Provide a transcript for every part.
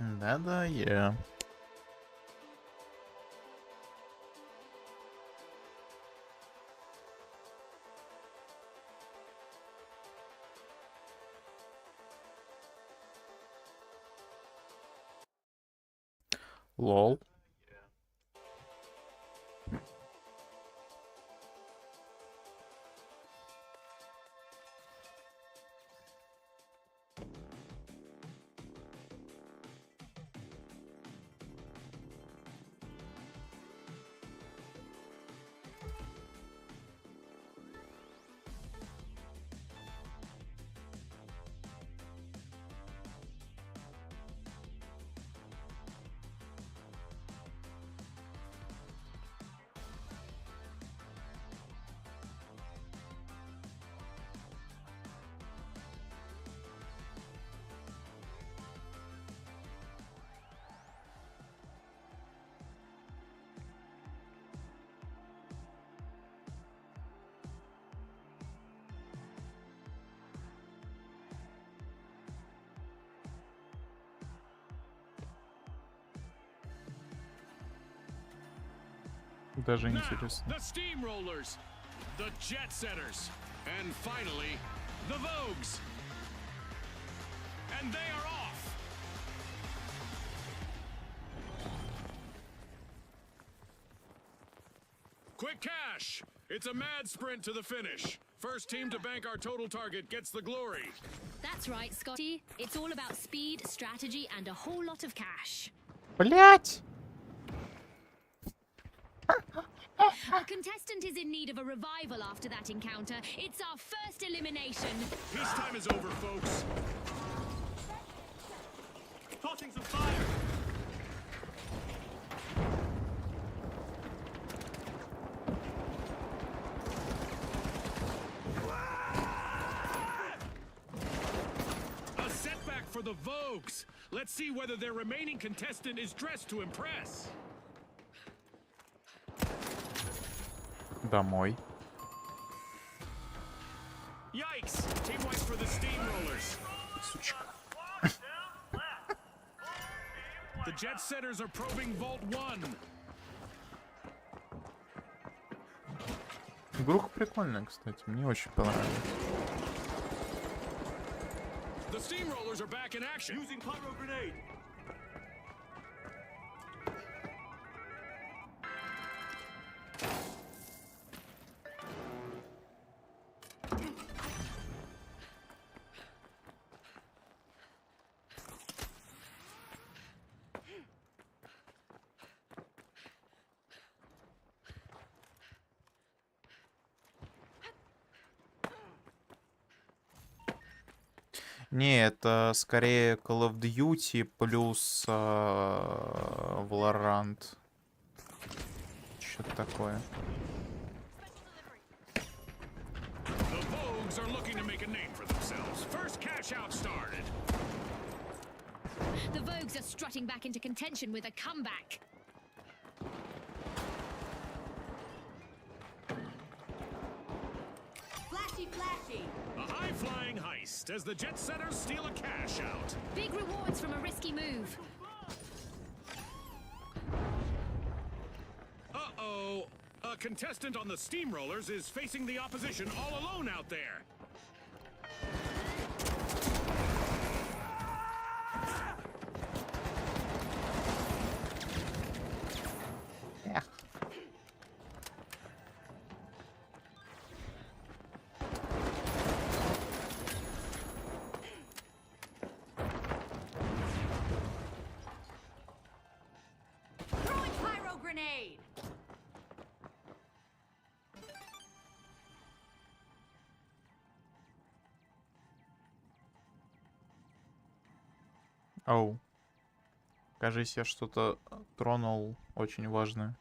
Да-да, я. Лол. Даже интересно. The steamrollers, the jet setters, and finally, the Vogues. And they are off. Quick cash. It's a mad sprint to the finish. First team to bank our total target gets the glory. That's right, Scotty. It's all about speed, strategy, and a whole lot of cash. Блять! Our contestant is in need of a revival after that encounter. It's our first elimination. This time is over, folks. Tossing some fire. A setback for the Vogues. Let's see whether their remaining contestant is dressed to impress. Домой. Yikes! Team white for the steamrollers. Сучка. The jet setters are probing Vault 1. Игруха прикольная, кстати. Мне очень понравилась. The steamrollers are back in action. Using pyro grenade. Не, это скорее Call of Duty плюс Valorant. Что-то такое. The Vogues are looking to make a name for themselves. First cash out started. The Vogues are strutting back into contention with a comeback. Flashy, flashy. A high-flying heist as the jet setters steal a cash out. Big rewards from a risky move. Uh-oh. A contestant on the steamrollers is facing the opposition all alone out there. Эх. Throwing pyro grenade. Оу. Кажись, я что-то тронул очень важное.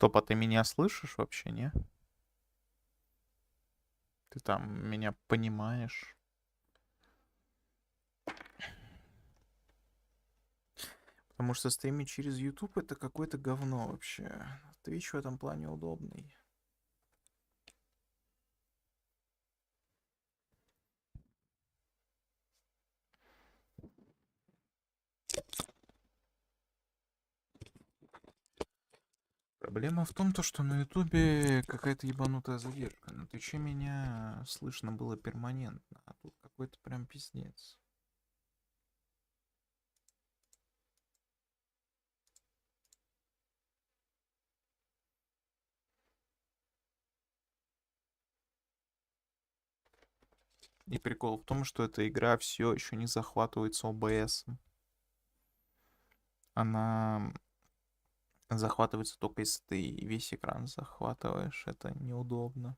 Стоп, а ты меня слышишь вообще, не? Ты там меня понимаешь? Потому что стримить через YouTube это какое-то говно вообще. Twitch в этом плане удобный. Проблема в том, то, что на Ютубе какая-то ебанутая задержка. На Твиче меня слышно было перманентно, а тут какой-то прям пиздец. И прикол в том, что эта игра все еще не захватывается ОБС. Она захватывается только если ты весь экран захватываешь. Это неудобно.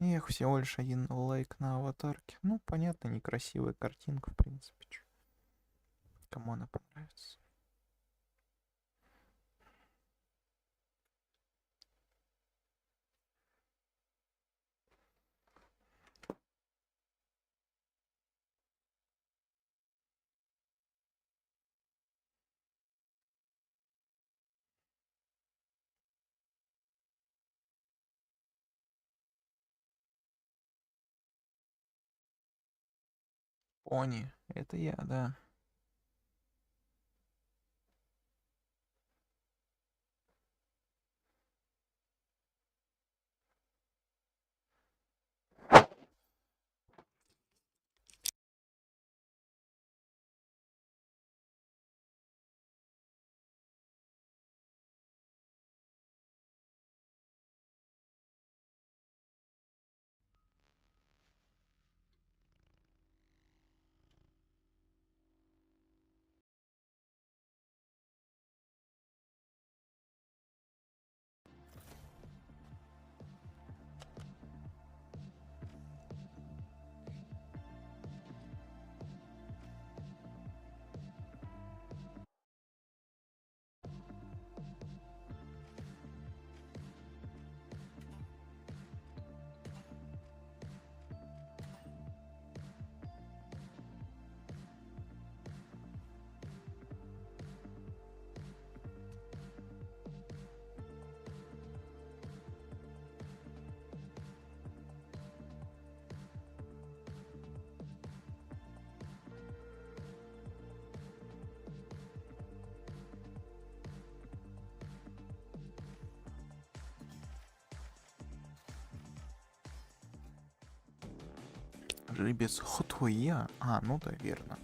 Эх, всего лишь один лайк на аватарке. Ну, понятно, некрасивая картинка, в принципе. Чё. Кому она понравится? Пони, это я, да. Жеребец Хотуя. А, ну да, верно.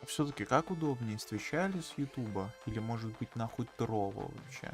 Все-таки как удобнее, с Твича или с Ютуба? Или может быть нахуй Трова вообще?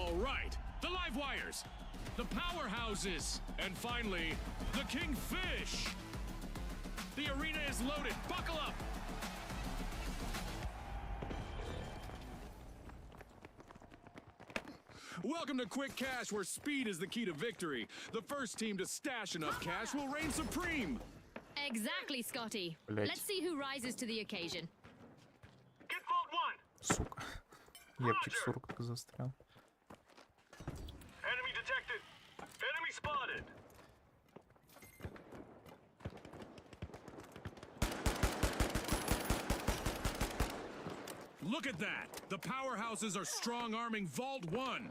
All right, the live wires, the powerhouses, and finally, the Kingfish. The arena is loaded. Buckle up. Welcome to Quick Cash, where speed is the key to victory. The first team to stash enough cash will reign supreme. Exactly, Scotty. Блять. Let's see who rises to the occasion. Get vault one. Сука. Япчик 40 так застрял. Enemy detected. Enemy spotted. Look at that. The powerhouses are strong-arming Vault 1.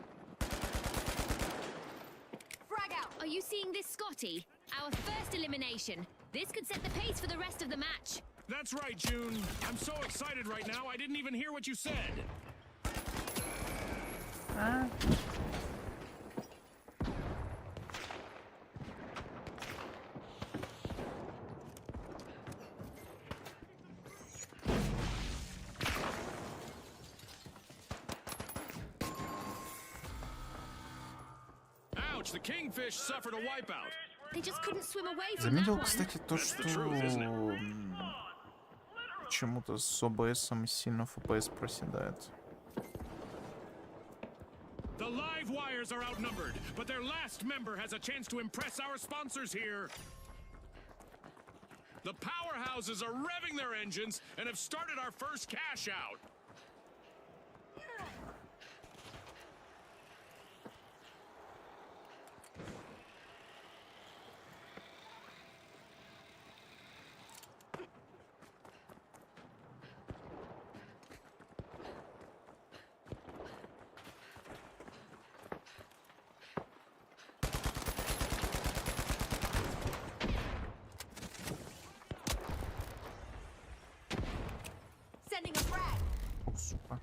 Frag out. Are you seeing this, Scotty? Our first elimination. This could set the pace for the rest of the match. That's right, June. I'm so excited right now, I didn't even hear what you said. Ouch, the Kingfish suffered a wipeout. They just couldn't swim away from that Заметил, one. кстати, то, что почему-то с ОБСом сильно FPS проседает. The live wires are outnumbered, but their last member has a chance to impress our sponsors here. The powerhouses are revving their engines and have started our first cash out. Sending a frag. О, сука.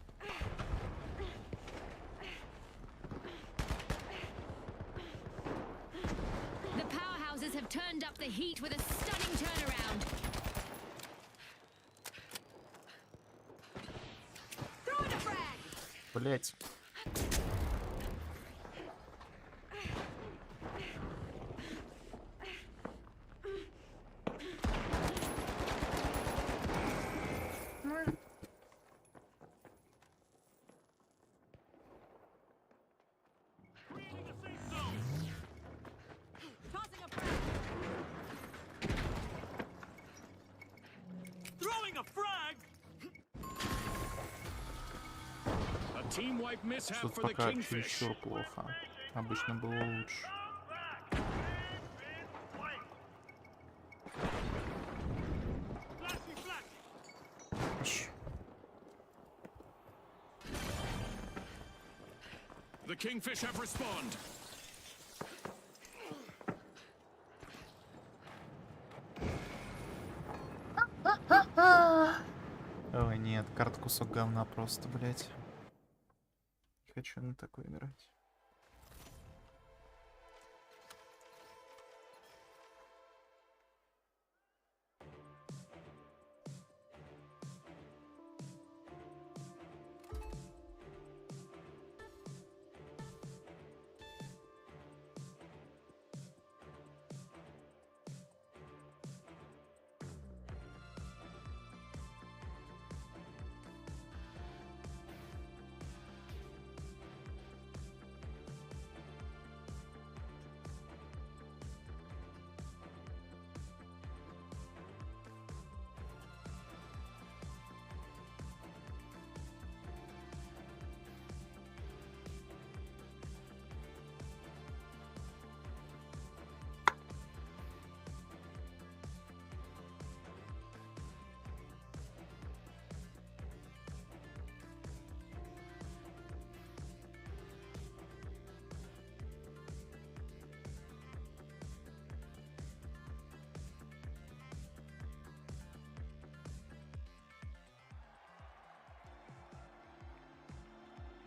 The powerhouses have turned up the heat with a stunning turnaround. Throwing a frag. Блять. Tossing a frag. Throwing a frag! A team wipe mishap Тут for the пока Kingfish. чересчур плохо. Обычно было лучше. Ш. The Kingfish have respawned. Ой, нет, карта кусок говна просто, блять. Не хочу на такой играть.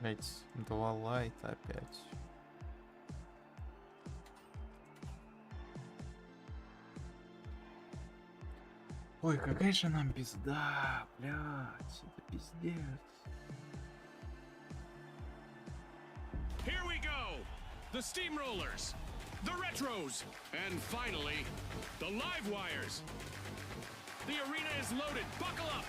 Блять, два лайта опять. Ой, какая же нам пизда, блять, это пиздец. Here the steamrollers, the retros, and finally, the live wires. The arena is loaded. Buckle up.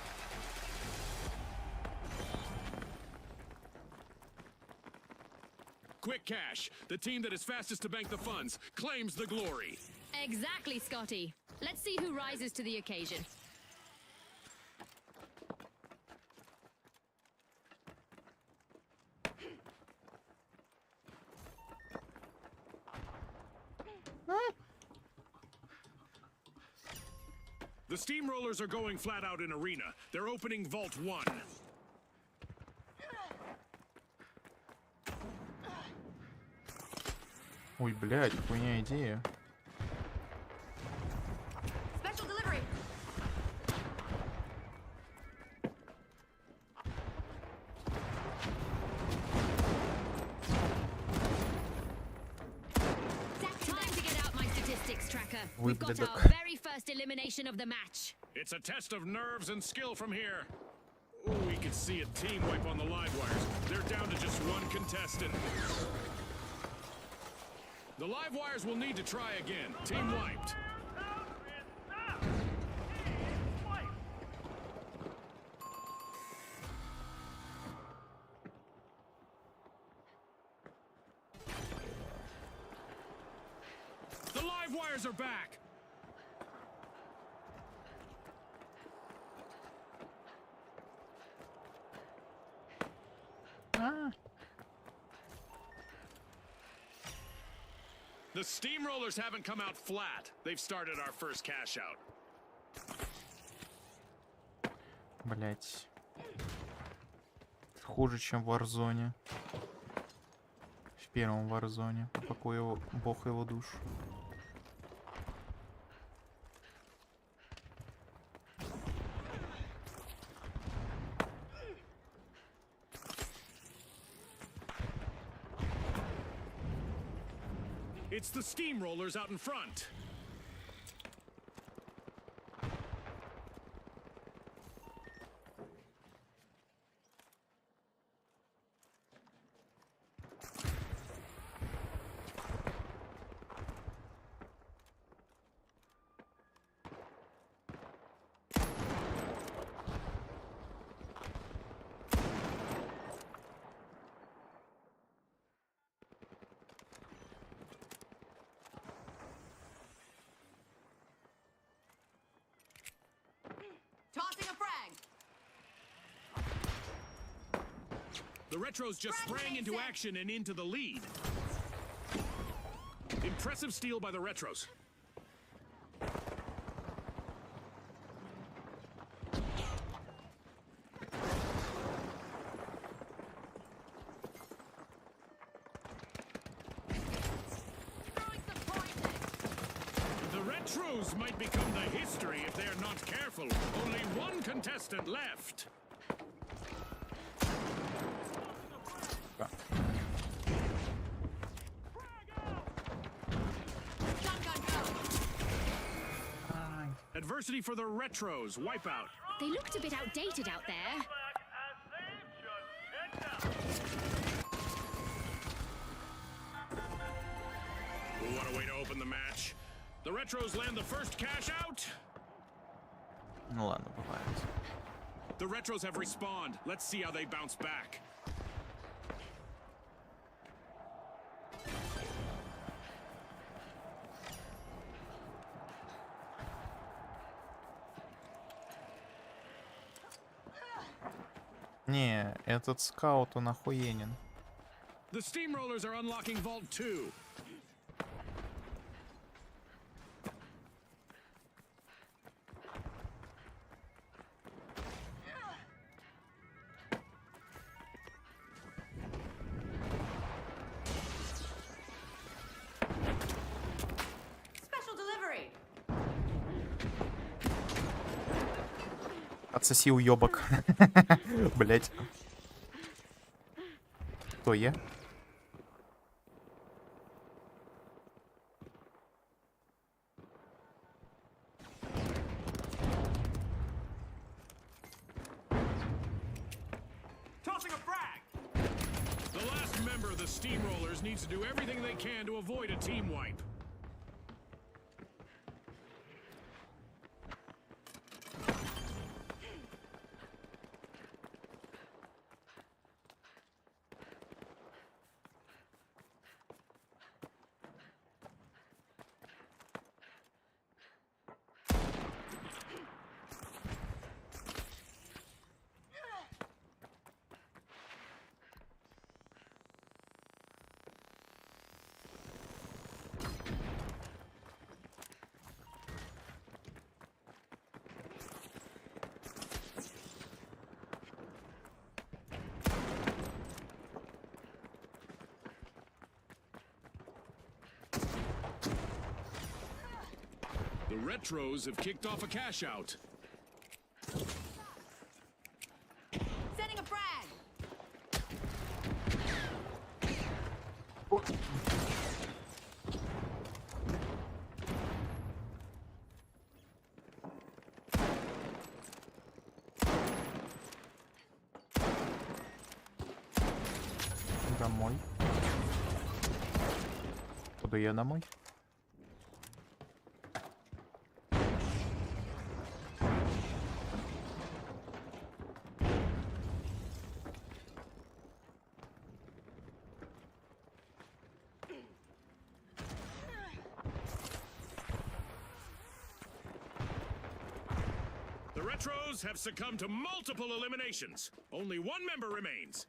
Quick cash. The team that is fastest to bank the funds claims the glory. Exactly, Scotty. Let's see who rises to the occasion. The steamrollers are going flat out in arena. They're opening Vault 1. Ой, блядь, хуйня идея. Special delivery. Time to get out my statistics tracker. We've got Выблядок. our very first elimination of the match. It's a test of nerves and skill from here. Oh, we could see a team wipe on the live wires. They're down to just one contestant. The live wires will need to try again. Team wiped. The live wires are back. The steamrollers haven't come out flat. They've started our first cash out. Блять. Хуже, чем в Warzone. В первом Warzone. Упокой его, бог его душу. It's the steamrollers out in front. Tossing a frag. The retros just sprang into action and into the lead. Impressive steal by the retros. Throwing some poison. The retros might become the history if they are not careful. Only one contestant left. Shotgun go. Adversity for the retros. Wipeout. They looked a bit outdated out there. Ooh, what a way to open the match. The retros land the first cash out. Ну ладно, бывает. The retros have respawned. Let's see how they bounce back. Не, этот скаут, он охуенен. The steamrollers are unlocking Vault 2. Special delivery. Отсоси уёбок. Блять. Кто я? Tossing a frag. The last member Whoever the Steamrollers needs to do everything they can to avoid a team wipe. The Retros have kicked off a cash out. Setting a frag. Домой. Куда я домой? The Retros have succumbed to multiple eliminations. Only one member remains.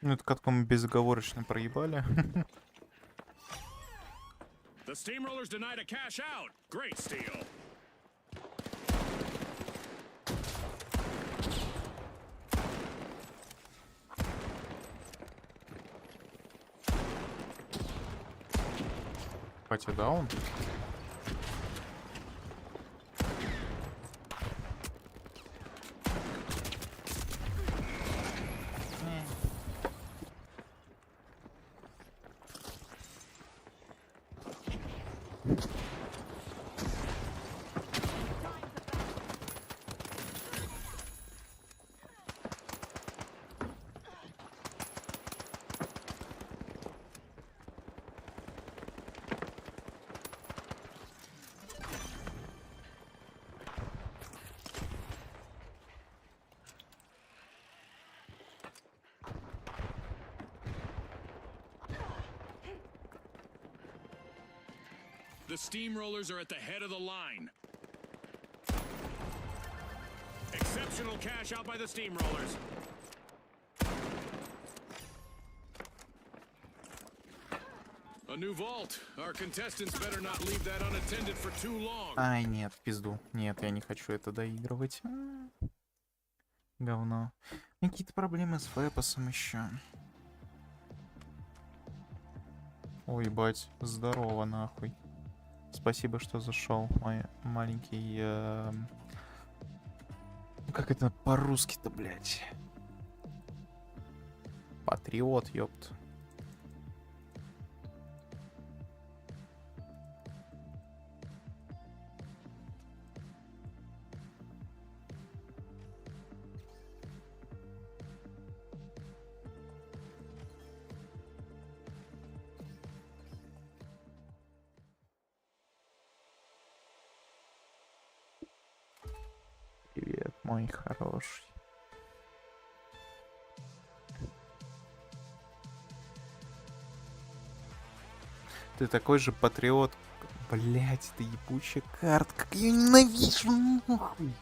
Ну, это катку мы безоговорочно проебали. The Steamrollers denied a cash out. Great steal. Пати даун. The Steamrollers are at the head of the line. Exceptional cash out by the Steamrollers. A new vault. Our contestants better not leave that unattended for too long. Ай, нет, в пизду. Нет, я не хочу это доигрывать. Говно. Какие-то проблемы с фэпосом еще. Ой, ебать, здорово нахуй. Спасибо, что зашел, мой маленький... Как это по-русски-то, блядь? Патриот, ёпт. Привет, мой хороший. Ты такой же патриот. Блять, это ебучая карта. Как я её ненавижу, нахуй.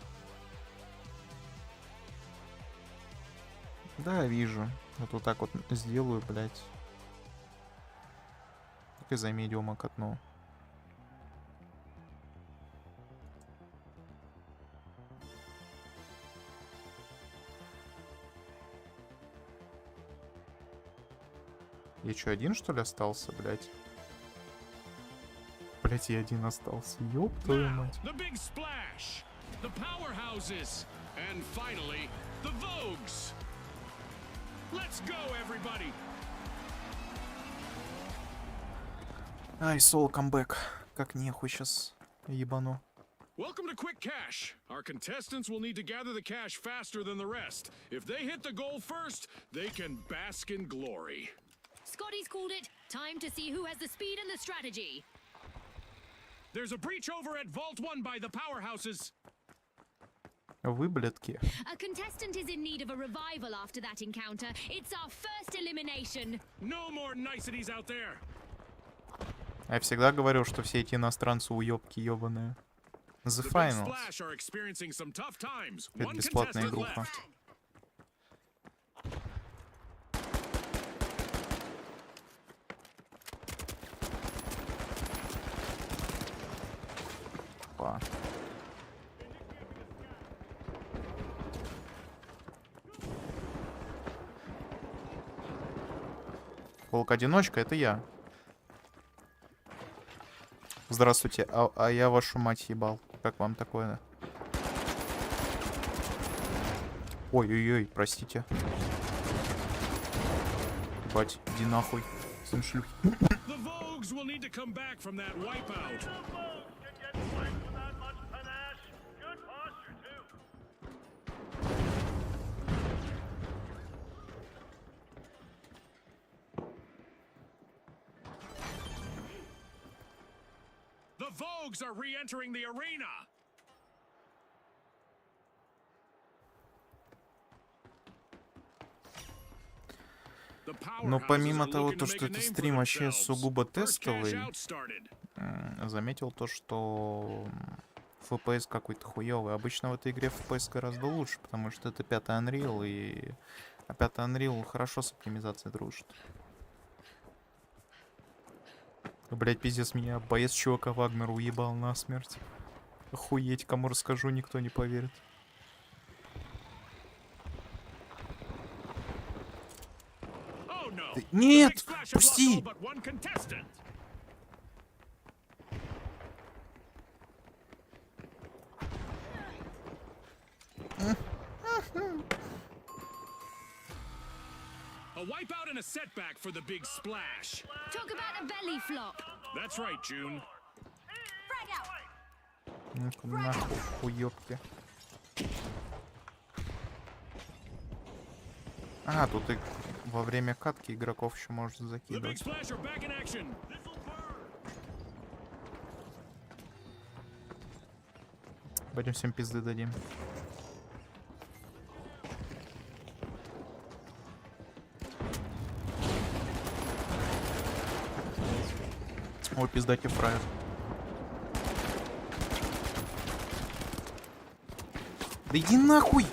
Да, вижу. Вот так вот сделаю, блять. Так и за медиума катну. Я чё, один, что ли, остался, блядь? Блядь, я один остался. Ёб твою Now, мать. the big splash. The powerhouses. And finally, the Vogues. Let's go, everybody. Ай, соло камбэк. Как нехуй сейчас ебану. Welcome to Quick Cash. Our contestants will need to gather the cash faster than the rest. If they hit the goal first, they can bask in glory. Scotty's called it. Time to see who has the speed and the strategy. There's a breach over at Vault 1 by the powerhouses. Выблядки. A contestant is in need of a revival after that encounter. It's our first elimination. No more niceties out there. Я всегда говорил, что все эти иностранцы уёбки ёбаные. The The Big Finals. Splash are experiencing some tough times. Это One бесплатная contestant игруха. left. Опа. Волк-одиночка, это я. Здравствуйте, а я вашу мать ебал. Как вам такое? Ой-ой-ой, простите. Ебать, иди нахуй, сын шлюхи. The Vogues will need to come back from that wipeout. The Vogues are re-entering the arena. The Но powerhouses помимо are того, looking то, to что make a это name for стрим вообще themselves. сугубо First cash тестовый, out started. заметил то, что FPS какой-то хуёвый. Обычно в этой игре FPS гораздо лучше, потому что это 5-й Unreal, и 5-й Unreal хорошо с оптимизацией дружит. Блять, пиздец, меня боец чувака Вагнера уебал насмерть. Охуеть, кому расскажу, никто не поверит. Oh no. Ты- The Нет! Big Splash have lost Пусти! all but one contestant. A wipeout and a setback for the Big Splash. Talk about a belly flop. That's right, June. Frag out. Ну-ка нахуй, хуёбки. А, тут и во время катки игроков еще можно The Big закидывать. Splash are back in action. Пойдем всем пизды дадим. Ой, пиздать и фраер. Да иди нахуй!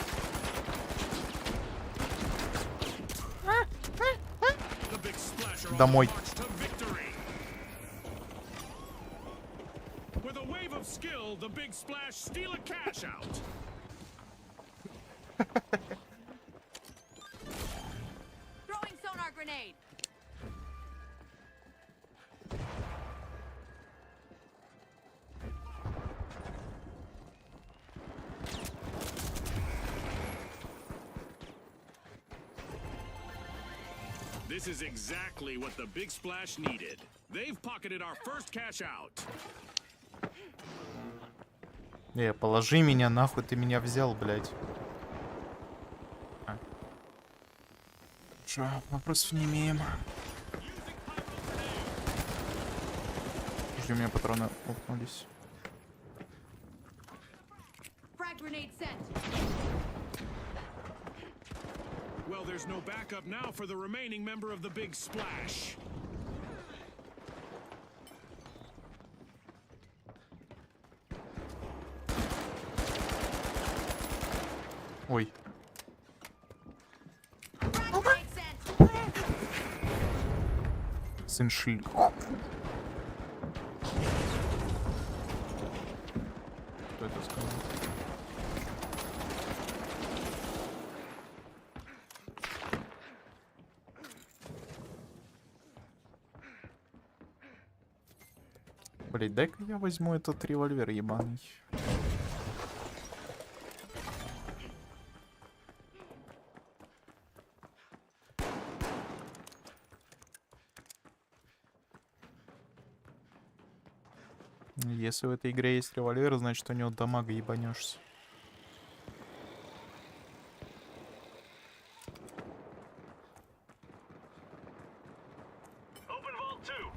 The Big Splash are on Домой. the march to victory. With a wave of skill, the Big Splash steal a cash out. Throwing sonar grenade. This is exactly what the Big Splash needed. They've pocketed our first cash out. Положи меня, нахуй ты меня взял, блядь. Чё, вопросов не имеем. Подожди, у меня патроны упнулись. Frag grenade sent. Well, there's no backup now for the remaining member of the Big Splash. Ой. Frag grenade sent. Сын шлюх. Кто это сказал? Блять, дай-ка я возьму этот револьвер ебаный. Если в этой игре есть револьвер, значит у него дамага ебанешься. Open vault 2.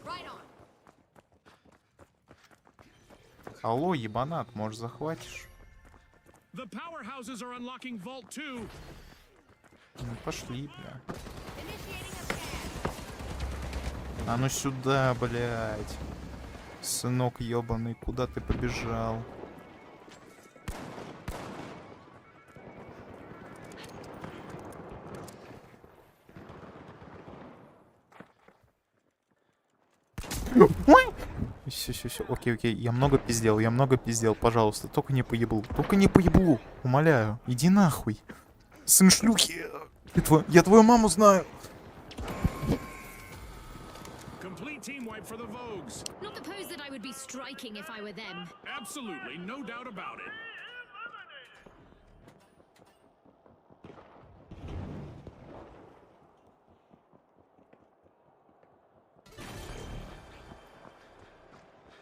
Right on. Алло, ебанат, может захватишь? The powerhouses are unlocking vault 2. Ну, пошли, бля. Initiating a scan. А ну сюда, блядь. Сынок ебаный, куда ты побежал? Все, окей, я много пиздел, пожалуйста, только не по еблу, умоляю, иди нахуй. Сын шлюхи, я твою маму знаю. Complete team wipe for the Vogues. Not the pose that I would be striking if I were them. Absolutely, no doubt about it.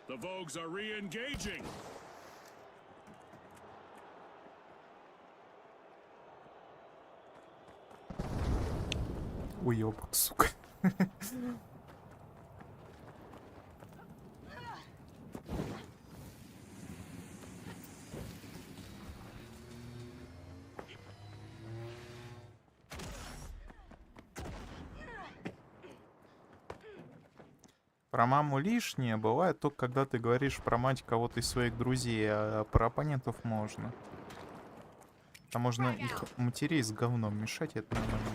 The Vogues are re-engaging. Уёбок, сука. Про маму лишнее бывает только когда ты говоришь про мать кого-то из своих друзей, а про оппонентов можно. А можно их матерей с говном мешать, это нормально.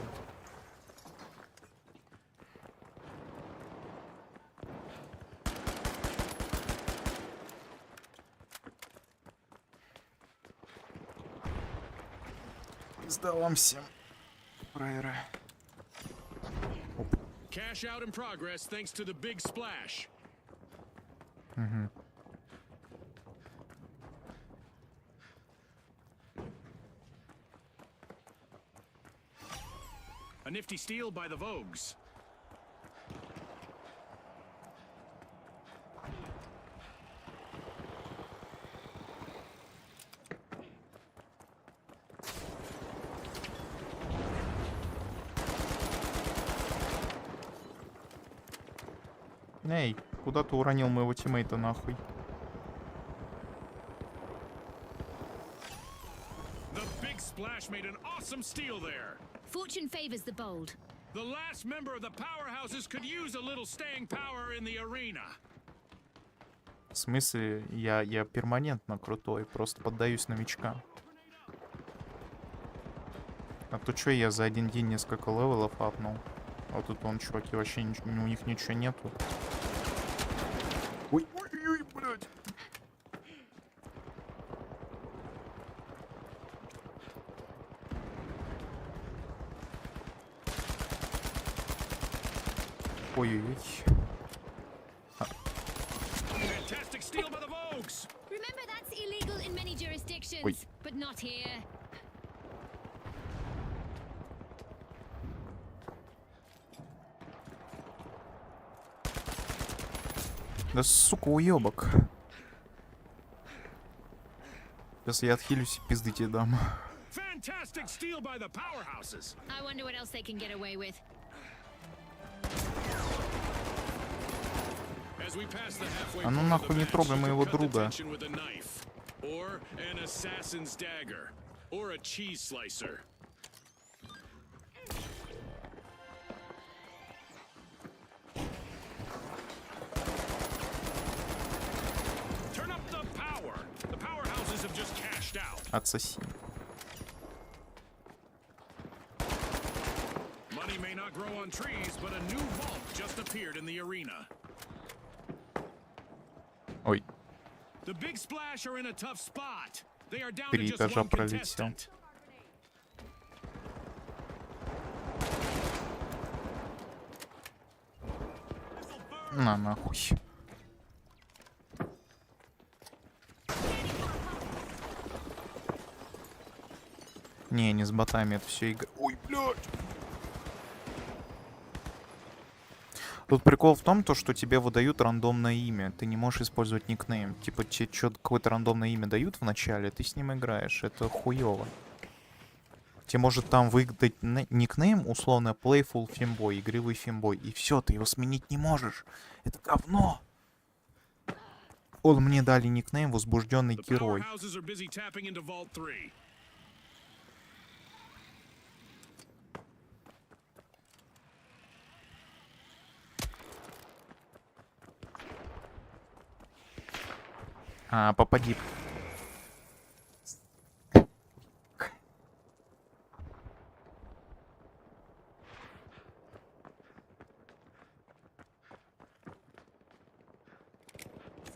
Пизда вам всем, фраеры. Cash out in progress thanks to the big splash. A nifty steal by the Vogues. Эй, куда ты уронил моего тиммейта нахуй? The big splash made an awesome steal there. Fortune favors the bold. The last member of the powerhouses could use a little staying power in the arena. В смысле, я перманентно крутой, просто поддаюсь новичкам. А то чё я за один день несколько левелов апнул? А тут он, чуваки, вообще у них ничего нету. Ой, блядь. Ой-ой-ой. Fantastic steal by the Vogues. Remember, that's illegal in many jurisdictions, Oi. but not here. Да сука, уёбок. Сейчас я отхилюсь и пизды тебе дам. Fantastic steal by the powerhouses. I wonder what else they can get away with. As we pass the halfway А ну point of нахуй the не match, трогай you моего can cut the друга. tension with a knife, or an assassin's dagger, or a cheese slicer. Turn up the power. The powerhouses have just cashed out. Отсоси. Money may not grow on trees, but a new vault just appeared in the arena. Ой, The big splash are in a tough spot. They are down to 3 just этажа one пролетел. contestant. На нахуй. Не с ботами, это все игра. Ой, блядь. Тут прикол в том, то, что тебе выдают рандомное имя. Ты не можешь использовать никнейм. Типа, тебе что-то какое-то рандомное имя дают в начале, ты с ним играешь. Это хуёво. Тебе может там выдать никнейм, условно, Playful Femboy, игривый фембой. И все, ты его сменить не можешь. Это говно. Он мне дали никнейм возбужденный The герой. powerhouses are busy tapping into Vault 3. Попади.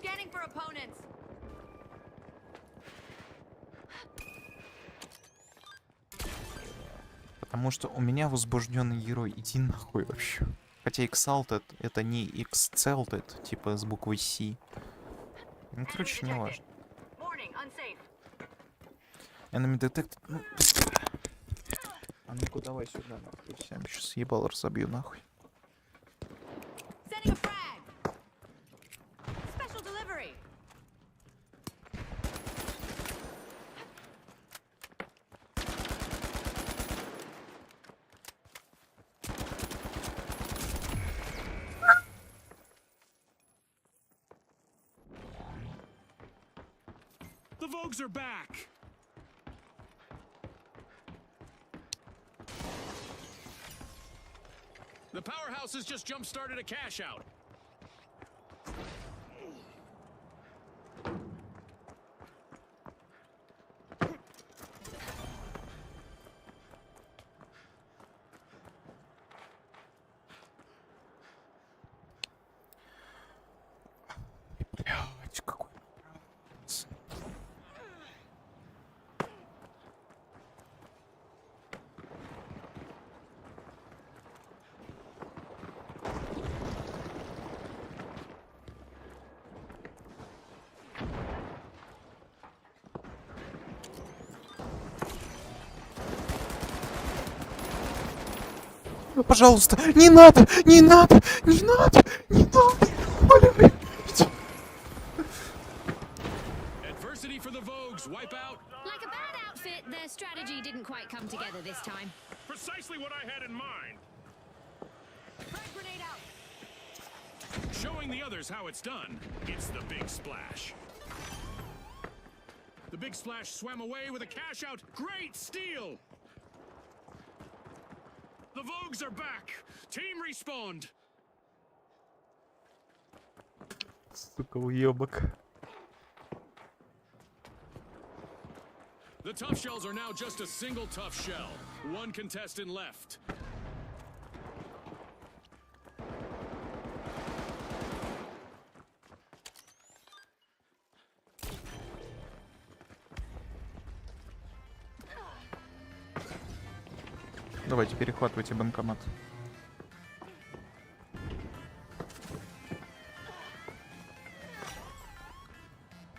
Scanning for opponents. Потому что у меня возбужденный герой. Иди нахуй вообще. Хотя Exalted это не Excelted, типа с буквой C. Ну, короче, не важно. Warning, unsafe. Enemy Detected. Ну, а ну-ка давай сюда, нахуй. Я сейчас ебал разобью, нахуй. Sending a frag. Special delivery. The Vogues are back. The powerhouses just jump-started a cash out. Блядь, какой... Ну, пожалуйста, не надо, не надо, не надо, не надо. Блядь. Adversity for the Vogues. Wipe out. Like a bad outfit, their strategy didn't quite come together this time. Precisely what I had in mind. Frag grenade out. Showing the others how it's done. It's the Big Splash. The Big Splash swam away with a cash out. Great steal. The Vogues are back. Team respawned. Сука, уебок. The tough shells are now just a single tough shell. One contestant left. Давайте перехватывайте банкомат.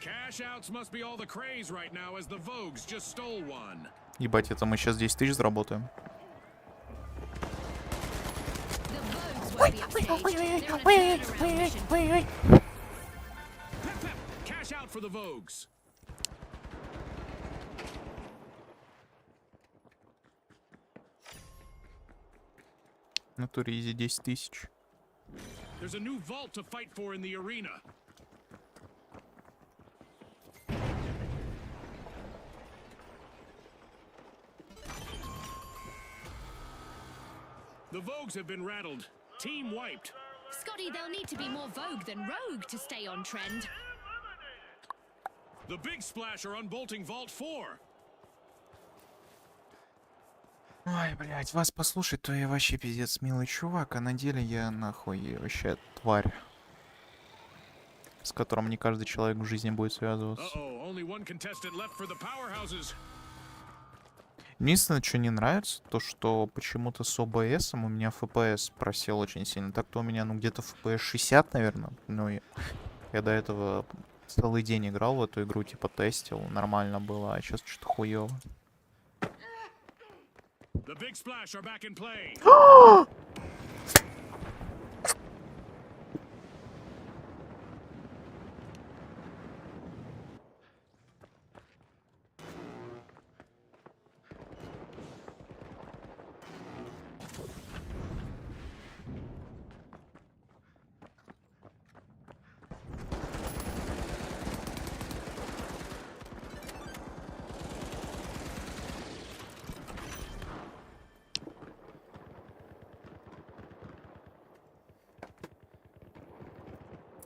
Cash outs must be all the craze right now as the Vogues just stole one. Ебать, это мы сейчас 10 тысяч заработаем. The Vogues won't be upstaged. They're on a turnaround mission. Pep, pep. Cash out for the Vogues. В натуре изи 10 тысяч. There's a new vault to fight for in the arena. The Vogues have been rattled. Team wiped. Scotty, they'll need to be more Vogue than Rogue to stay on trend. The Big Splash are unbolting Vault 4. Ой, блядь, вас послушать, то я вообще пиздец милый чувак, а на деле я нахуй вообще тварь, с которым не каждый человек в жизни будет связываться. Uh-oh, only one contestant left for the powerhouses. Единственное, что не нравится, то что почему-то с ОБС у меня FPS просел очень сильно. Так-то у меня, ну, где-то FPS 60, наверное. Ну, я до этого целый день играл в эту игру, типа тестил, нормально было, а сейчас что-то хуёво. The Big Splash are back in play.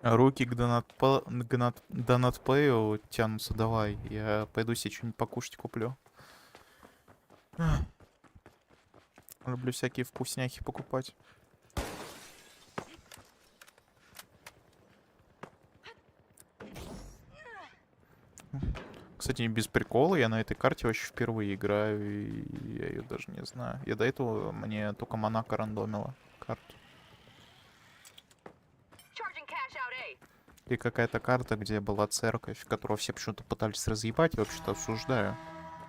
Руки к донатплею тянутся, давай. Я пойду себе что-нибудь покушать куплю. Люблю всякие вкусняхи покупать. Кстати, без прикола, я на этой карте вообще впервые играю, и я ее даже не знаю. Я до этого мне только Монако рандомила карту. И какая-то карта, где была церковь, которую все почему-то пытались разъебать, я вообще-то осуждаю.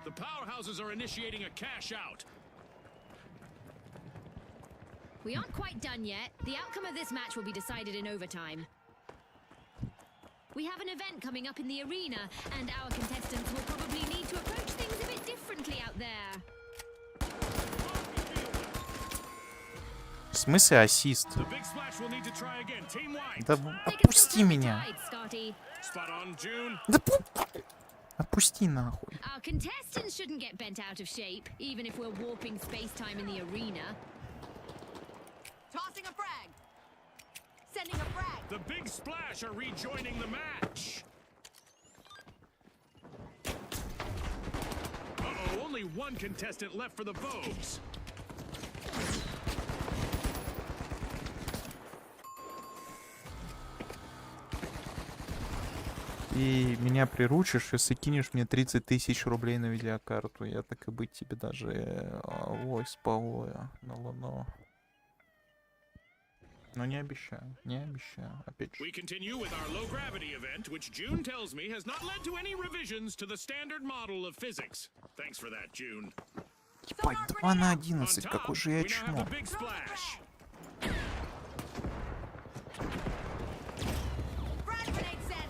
The powerhouses are initiating a cash out. We aren't quite done yet. The outcome of this match will be decided in overtime. We have an event coming up in the arena, and our contestants will probably need to approach things a bit differently out there. В смысле ассист? The big splash will need to try again. Team white. Да отпусти меня! Spot on, June. Да отпусти нахуй. Our contestants shouldn't get bent out of shape, even if we're warping space-time in the arena. Tossing a frag. Sending a frag. The big splash are rejoining the match. Uh-oh, only one contestant left for the Vogues. И меня приручишь, если кинешь мне 30 тысяч рублей на видеокарту. Я так и быть тебе даже войс повоя на луну. Но не обещаю, не обещаю. Опять же. We continue with our low gravity event, which June tells me has not led to any revisions to the standard model of physics. Thanks for that, June. Ебать, 2 на On 11, top, какой же я we now have чмо. the big splash. Frag grenade set.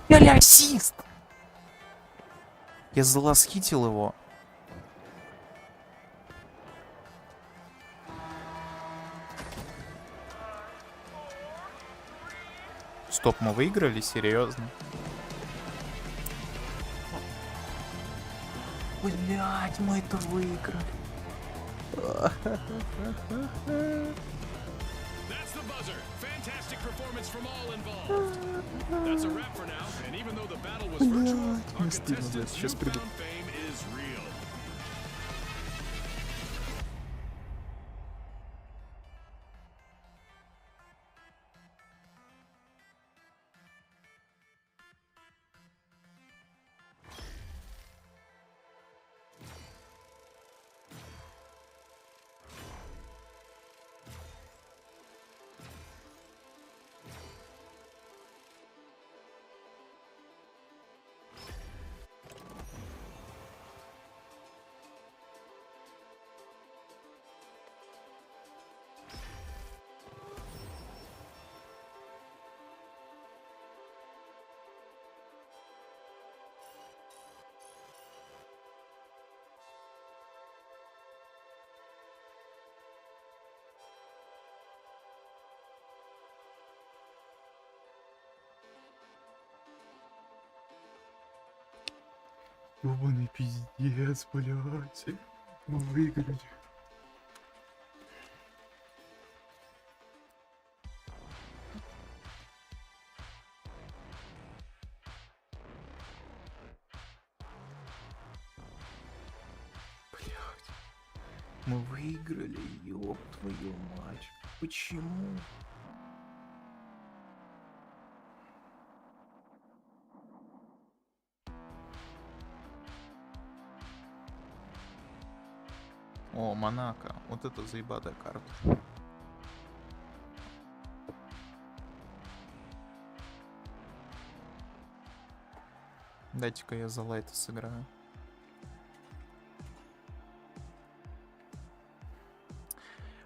Бля, ассист! Я заласхитил его. Стоп, мы выиграли? Серьезно? Блять, мы это выиграли. That's the buzzer. Fantastic performance from all involved. That's a wrap for now, and even though the battle was virtual, our не стыдно, блядь, contestants' сейчас приду. newfound fame is real. Ёбаный пиздец, блядь. Мы выиграли. Блядь. Мы выиграли, ёб твою мать. Почему? О, Монако. Вот это заебатая карта. Дайте-ка я за лайта сыграю.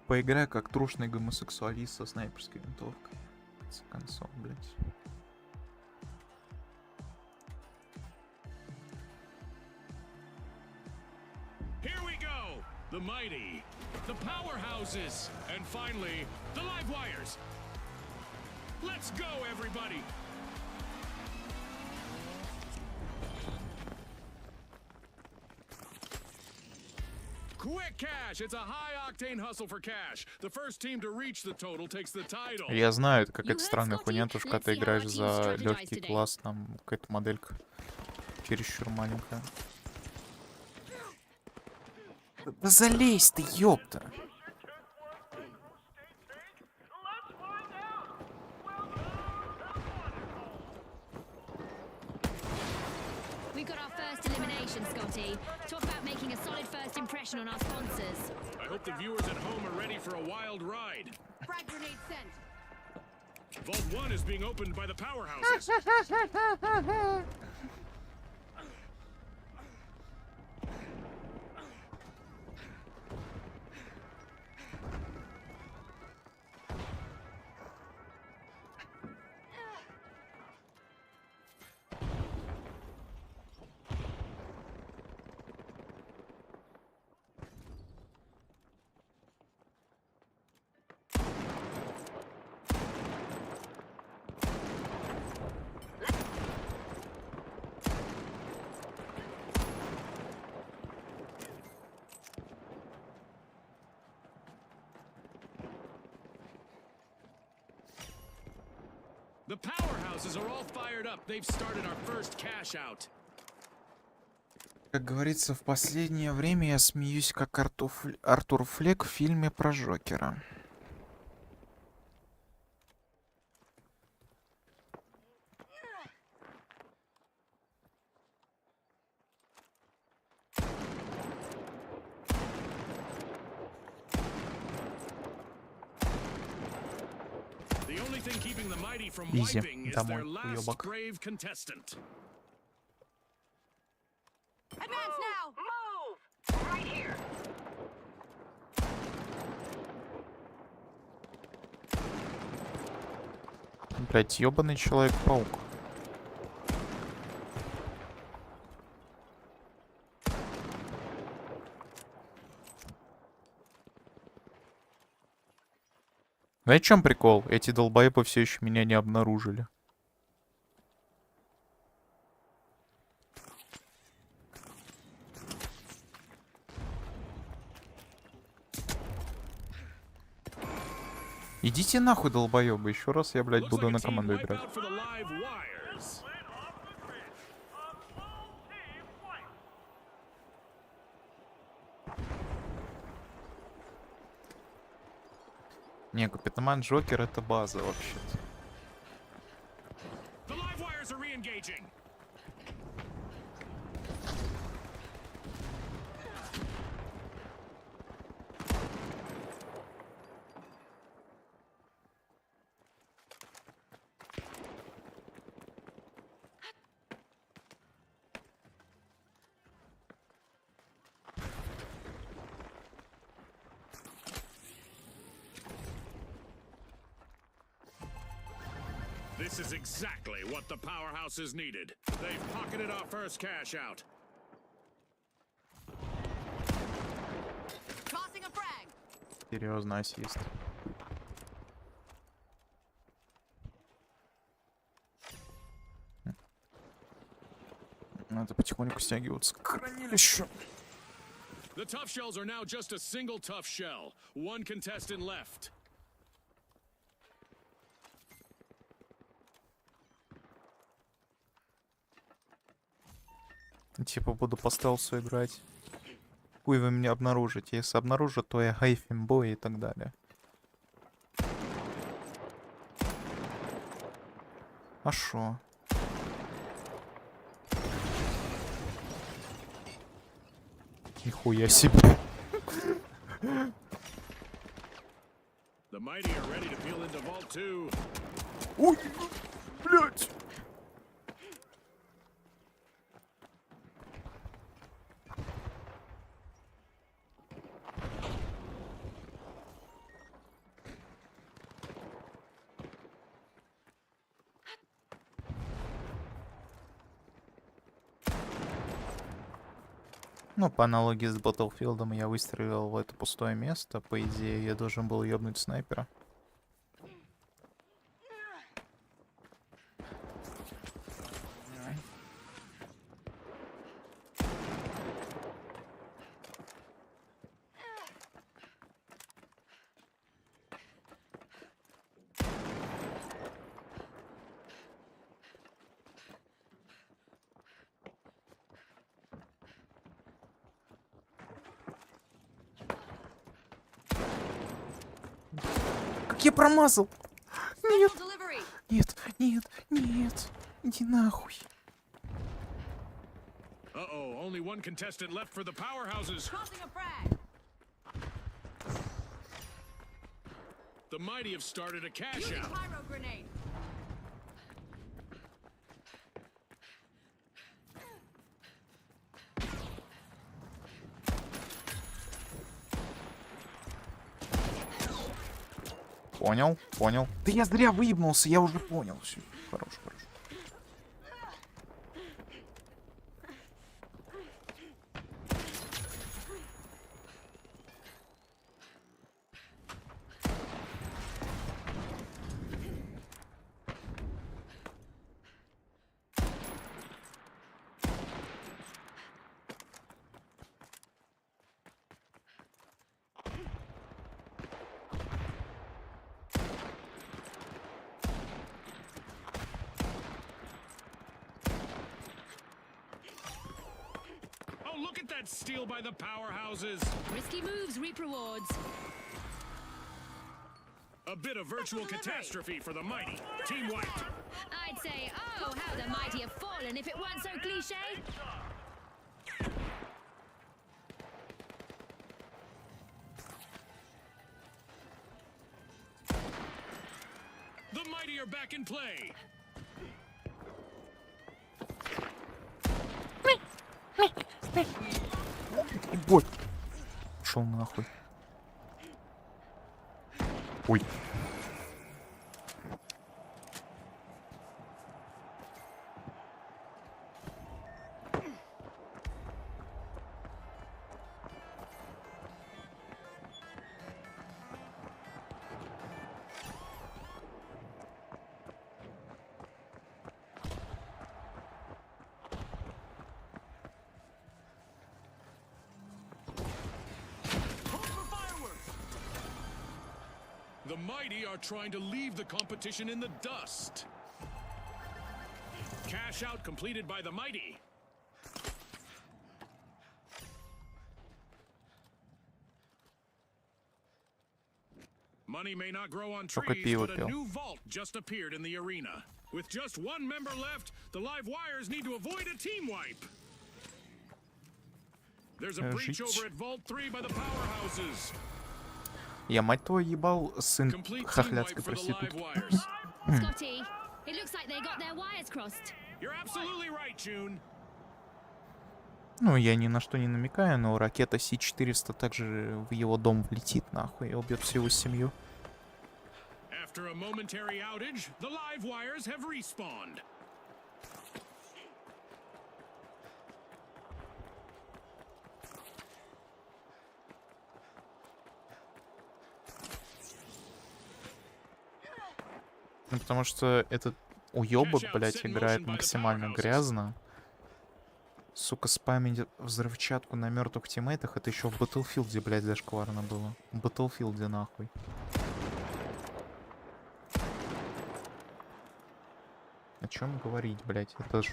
Поиграю как трушный гомосексуалист со снайперской винтовкой. В конце концов, блядь. Here we go! The mighty, the powerhouses, and finally, the live wires. Let's go, everybody! Quick cash! It's a high-octane hustle for cash. The first team to reach the total takes the title. Я знаю, это какая-то You heard, странная Scotty? хуйня, то что когда Let's ты see how играешь our team за strategized легкий today. класс, там какая-то моделька чересчур маленькая. Да залезь ты, ёпта! We got our first elimination, Scotty. Talk about making a solid first impression on our sponsors. I hope the viewers at home are ready for a wild ride. Frag grenade sent. Vault 1 is being opened by the powerhouses. The powerhouses are all fired up. They've started our first cash out. Как говорится, в последнее время я смеюсь, как Артур Флек в фильме про Джокера. The only thing keeping the mighty from Easy. wiping is Домой, their last уёбок. brave contestant. Advance now! Move! Right here. Блять, ёбаный Человек-паук. Знаете, в чем прикол? Эти долбоебы все еще меня не обнаружили. Идите нахуй, долбоебы. Еще раз я, блядь, Looks буду like на a team команду wipe играть. out for the live wires. Не, Капитан Джокер это база вообще-то. The live wires are re-engaging. This is exactly what the powerhouses needed. They've pocketed our first cash out. Tossing a frag. Серьезно, ассист. Надо потихоньку стягиваться к хранилищу. The tough shells are now just a single tough shell. One contestant left. Типа буду по стелсу играть. Хуй вы меня обнаружите. Если обнаружат, то я хайфимбой и так далее. А шо? Нихуя себе. The mighty are ready to peel into Vault 2. Ой, блядь. Ну, по аналогии с Батлфилдом я выстрелил в это пустое место. По идее, я должен был ёбнуть снайпера. как я промазал! Нет, Special delivery. нет, нет, нет. Иди нахуй. Uh-oh, only one contestant left for the powerhouses. Tossing a frag. The mighty have started a cash Using out. pyro grenade. Понял, понял. Да я зря выебнулся, я уже понял. Все, хорош, хорош. Oh, look at that steal by the powerhouses. Risky moves reap rewards. A bit of virtual catastrophe for the mighty. Team wiped. I'd say, oh, how the mighty have fallen if it weren't so cliche. The mighty are back in play. Ебать. Шел нахуй. Ой. The mighty are trying to leave the competition in the dust. Cash out completed by the mighty. Money may not grow on Только trees, пиво but a пил. new vault just appeared in the arena. With just one member left, the live wires need to avoid a team wipe. There's a breach Жить. over at Vault 3 by the powerhouses. Я, мать твою, ебал, сын Complete team хохлядской wipe for the live проститутки. wires. Scotty, it looks like they got their wires crossed. You're absolutely right, June. Ну, я ни на что не намекаю, но ракета С-400 также в его дом влетит, нахуй, и убьет всю его семью. After a momentary outage, the live wires have respawned. Ну, потому что этот уёбок, блядь, играет максимально грязно. Сука, спамить взрывчатку на мертвых тиммейтах, это еще в Battlefield, блядь, зашкварно было. В Battlefield, нахуй. О чем говорить, блядь, это ж...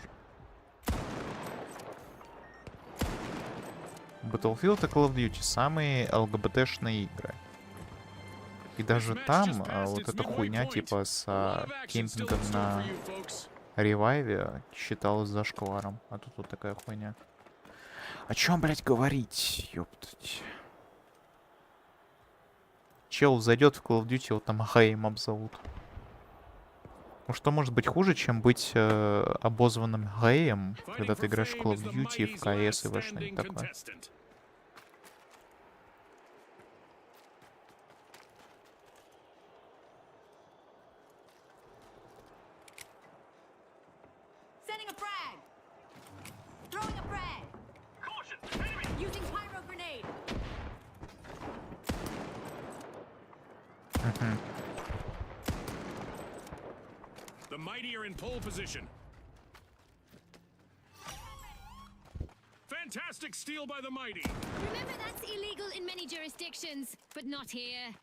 Battlefield и Call of Duty самые ЛГБТшные игры. И даже там вот эта хуйня типа с кемпингом на ревайве считалась зашкваром. А тут вот такая хуйня. О чем, блядь, говорить? Ёптать. Чел зайдет в Call of Duty, вот там Хаим обзовут. Ну что может быть хуже, чем быть обозванным геем, когда ты играешь в Call of Duty, в CS и во что-нибудь такое? Setting a frag. Throwing a frag. Using pyro grenade. The mighty are in pole position. Fantastic steal by the mighty. Remember, that's illegal in many jurisdictions, but not here.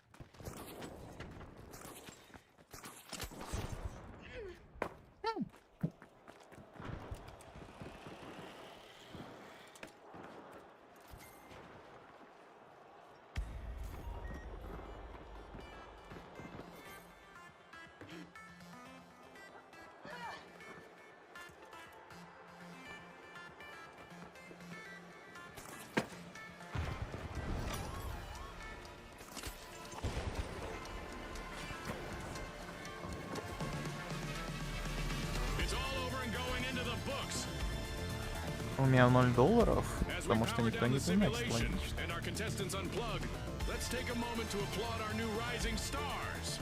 У меня $0, As we потому что power никто down не the заметил, simulation логично. and our contestants unplug, let's take a moment to applaud our new rising stars.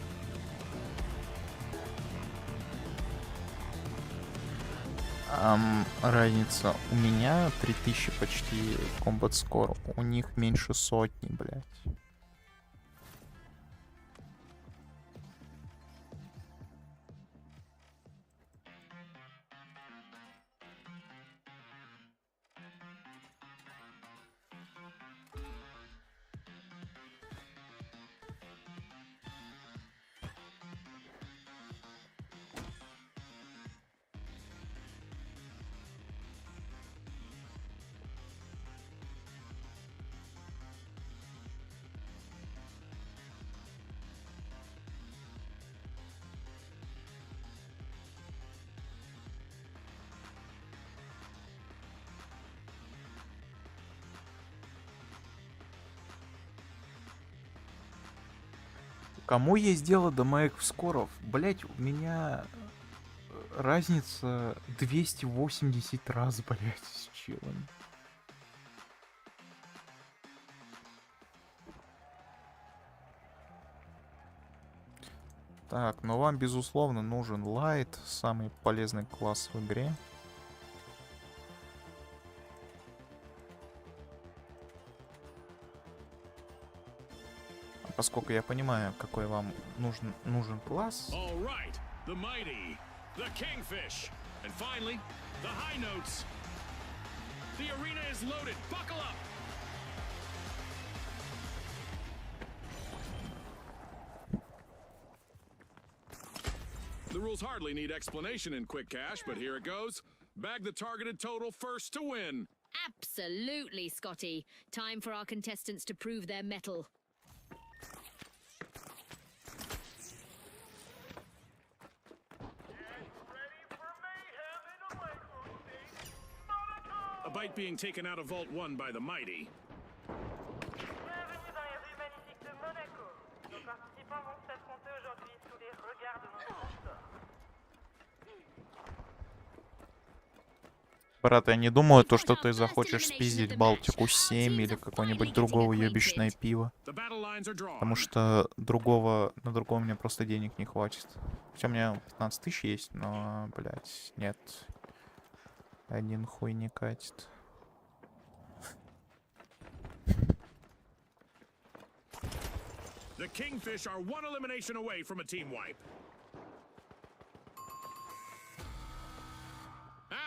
Разница. У меня 3000 почти комбат скор. У них меньше сотни, блядь. Кому есть дело до моих скоров? Блять, у меня разница 280 раз, блять, с челом. Так, но вам, безусловно, нужен лайт, самый полезный класс в игре. Поскольку я понимаю, какой вам нужен класс. All right, the mighty, the kingfish, and finally, the high notes. The arena is loaded. Buckle up. The rules hardly need explanation in Quick Cash, but here it goes. Bag the targeted total first to win. Absolutely, Scotty. Time for our contestants to prove their mettle. A bite being taken out of Vault 1 by the mighty. Bienvenue dans les rues magnifiques de Monaco. Nos participants vont s'affronter aujourd'hui sous les regards de nos sponsors. Брат, я не думаю, то, что ты захочешь спиздить Балтику 7 или какое-нибудь другого ёбищное пиво. The battle lines are drawn. Потому что на другого мне просто денег не хватит. Хотя у меня 15 тысяч есть, но, блядь, нет. Один хуй не катит. The Kingfish are one elimination away from a team wipe.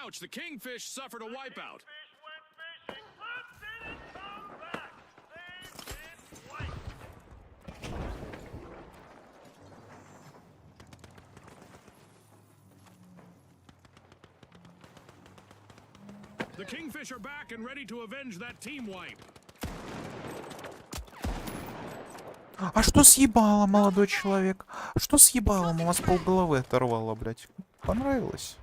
Ouch, the Kingfish suffered a wipeout. The Kingfish are back and ready to avenge that team wipe. А что съебало, молодой человек? Что съебало? У вас полголовы оторвало, блядь. Понравилось?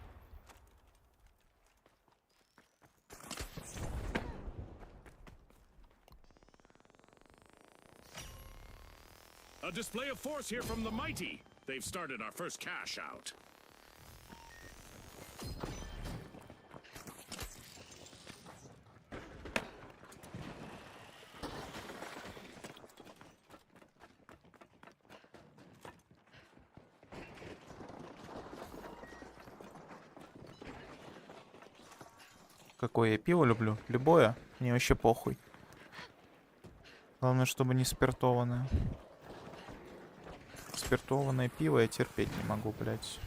A display of force here from the mighty. They've started our first cash out. Какое я пиво люблю? Любое? Мне вообще похуй. Главное, чтобы не спиртованное. Спиртованное пиво я терпеть не могу, блядь.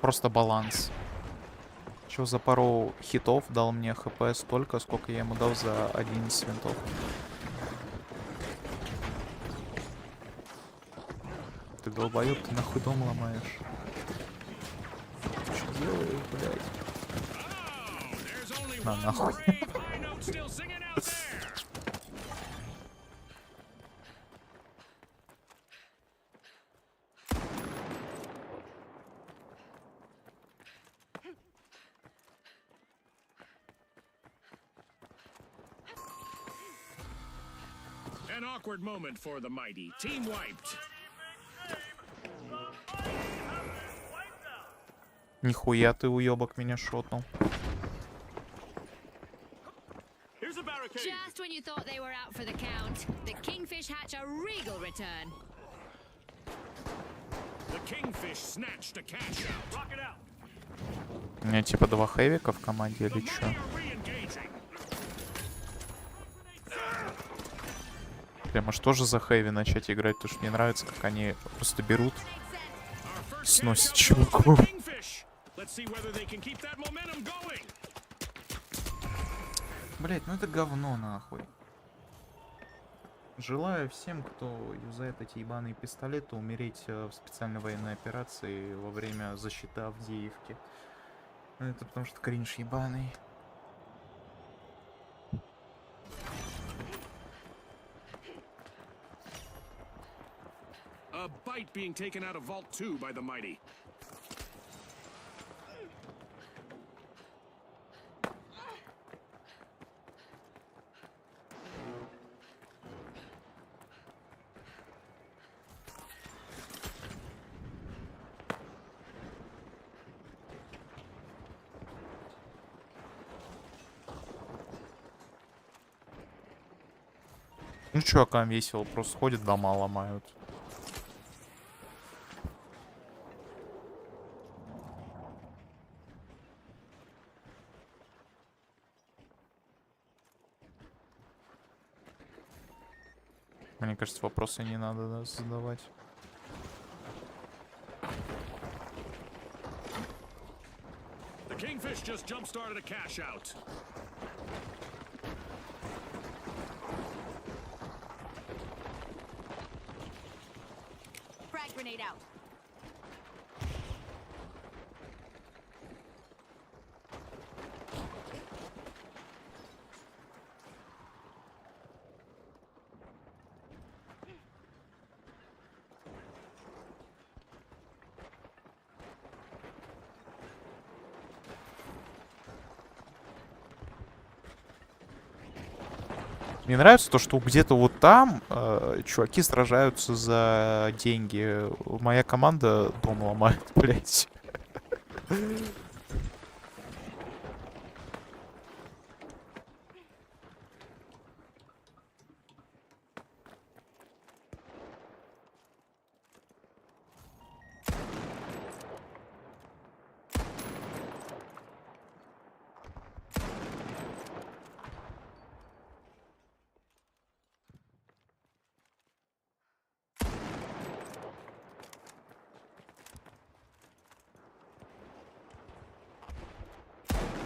Просто баланс. Чё за пару хитов дал мне хп столько, сколько я ему дал за 11 винтов. Ты долбоёб, ты нахуй дом ломаешь. Что делаешь, блядь? Oh, there's only На one нахуй. brave high note still singing out there. An awkward moment for the mighty. Team wiped. Нихуя ты, уёбок, меня шотнул. Here's a barricade. Just when you thought they were out for the count, the Kingfish hatch a regal return. The Kingfish snatched a cash out. Rock it out. У меня типа 2 хэвика в команде или The чё? mighty are re-engaging. Прям аж тоже за хэви начать играть, потому что мне нравится, как они просто берут, Our first сносят cash out goes to чуваку. the Kingfish. Let's see whether they can keep that momentum going. Блять, ну это говно нахуй. Желаю всем, кто юзает эти ебаные пистолеты, умереть в специальной военной операции во время защиты Авдеевки. Это потому что кринж ебаный. A bite being taken out of Vault 2 by the mighty. Ну чувакам весело, просто ходят, дома ломают. Мне кажется, вопросы не надо задавать. The Kingfish just jump-started a cash out. Frag grenade out. Мне нравится то, что где-то вот там чуваки сражаются за деньги. Моя команда дом ломает, блять.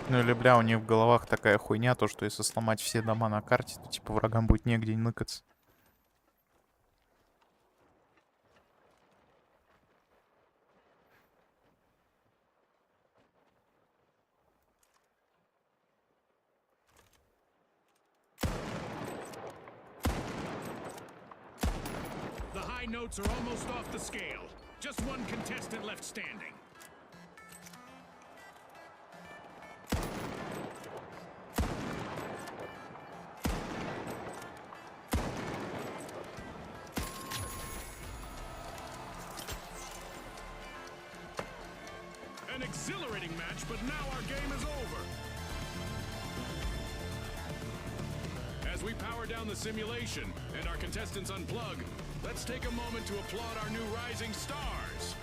Ну или, бля, у них в головах такая хуйня, то, что если сломать все дома на карте, то типа врагам будет негде ныкаться. The high notes are almost off the scale. Just one contestant left standing. An exhilarating match, but now our game is over. As we power down the simulation and our contestants unplug, let's take a moment to applaud our new rising stars.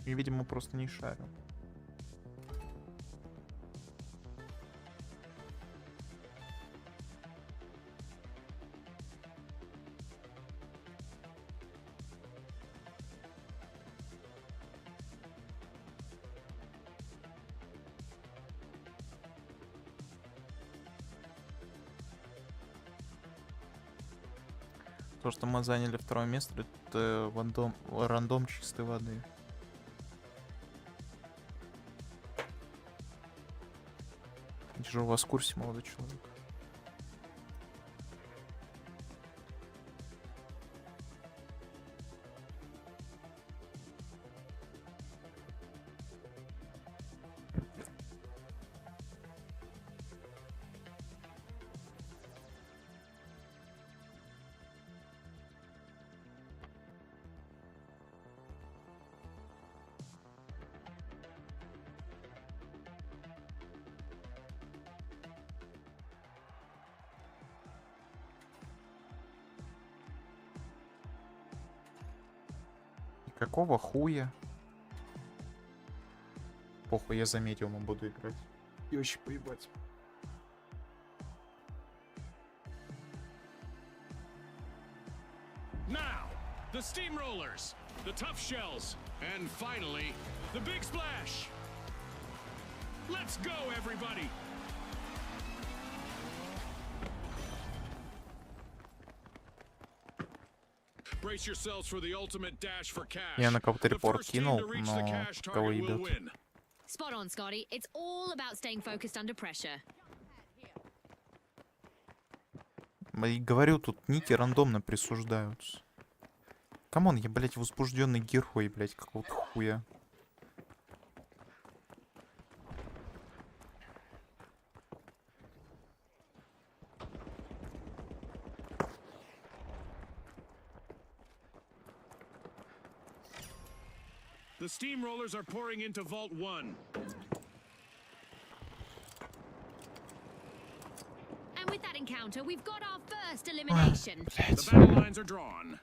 И, видимо, просто не шарю. То, что мы заняли второе место, просто рандом чистой воды. Держу вас в курсе, молодой человек. Какого хуя? Похуй, я за медиумом буду играть. И вообще поебать. Now, the steamrollers, the tough shells, and finally, the big splash. Let's go, everybody! Brace yourselves for the ultimate dash for cash. Я на кого-то The репорт first team кинул, to reach но the cash кого target will ебет? win. Spot on, Scotty. It's all about staying focused under pressure. И говорю, тут ники рандомно присуждаются. Камон, я, блядь, возбужденный герой, блядь, какого-то хуя. The steamrollers are pouring into Vault 1. And with that encounter, we've got our first elimination. The battle lines are drawn.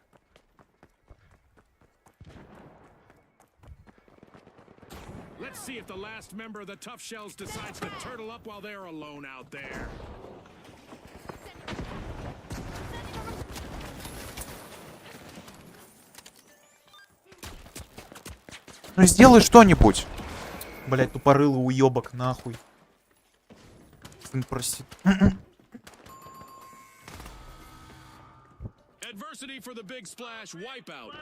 Let's see if the last member of the Tough Shells decides to turtle up while they're alone out there. Ну сделай что-нибудь. Блядь, тупорылый уёбок, нахуй. Сын просит. Adversity for the big splash wipeout.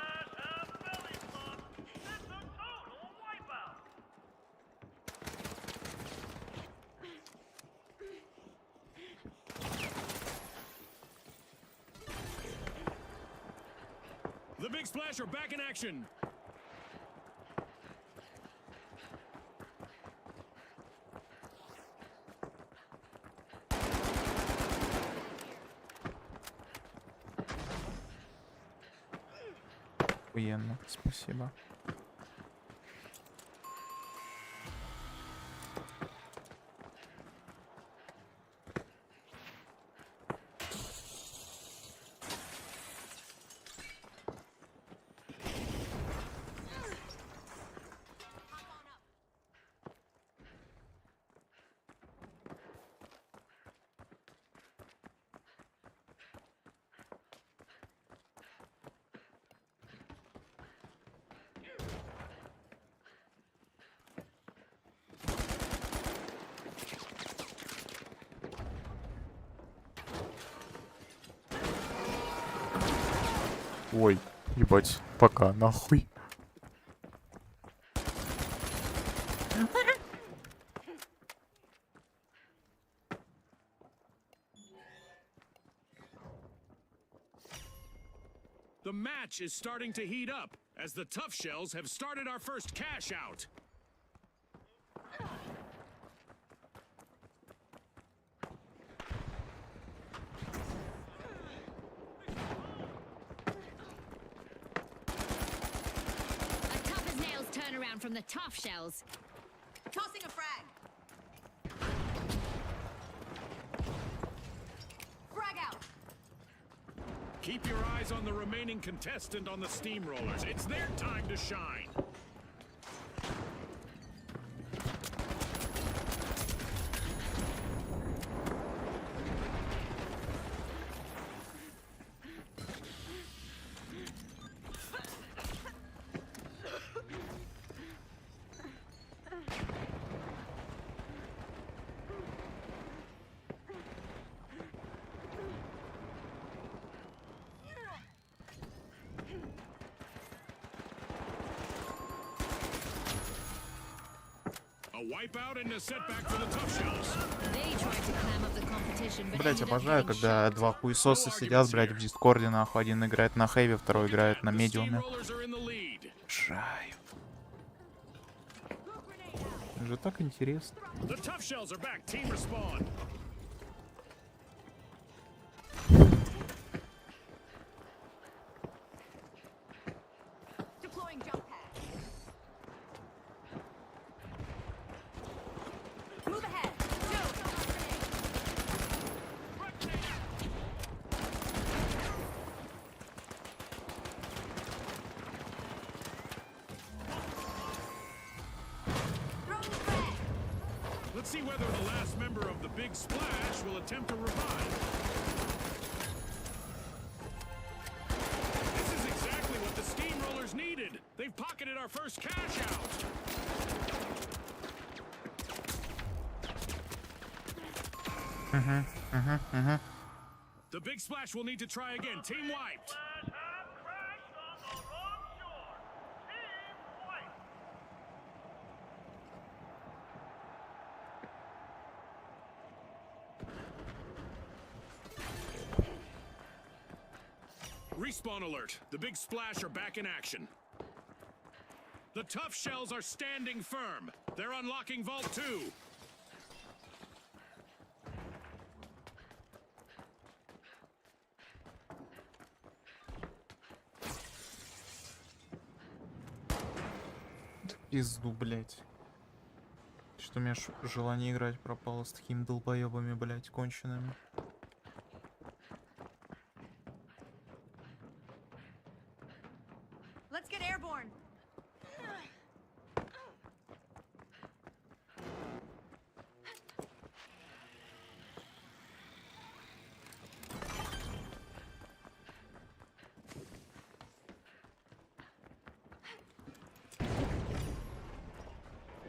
The big splash are back in action. Охуенно, спасибо. Ой, ебать, пока, нахуй. The match is starting to heat up as the Tough Shells have started our first cash out. A tough as nails turnaround from the Tough Shells. Tossing a frag. Frag out. Keep your eyes on the remaining contestant on the steamrollers. It's their time to shine. wipeout and a setback for the tough shells. They tried to clam up the competition, but Блять, ended up обожаю, getting когда два хуесоса сидят, блять, в дискорде, нахуй. Один играет на хейве, второй играет на The медиуме. steamrollers are in the lead. Обожаю. Это же так интересно. The tough shells are back. Team respawn. Deploying jump pad. Move ahead. Throwing frag. Let's see whether the last member of the big splash will attempt to revive. This is exactly what the steamrollers needed. They've pocketed our first cash out. The big splash will need to try again. Team wiped. Have crashed on the wrong shore. Team white. Respawn alert. The big splash are back in action. The tough shells are standing firm. They're unlocking Vault 2. Пизду, блять. Что у меня желание играть пропало с такими долбоебами, блять, кончеными. Let's get airborne.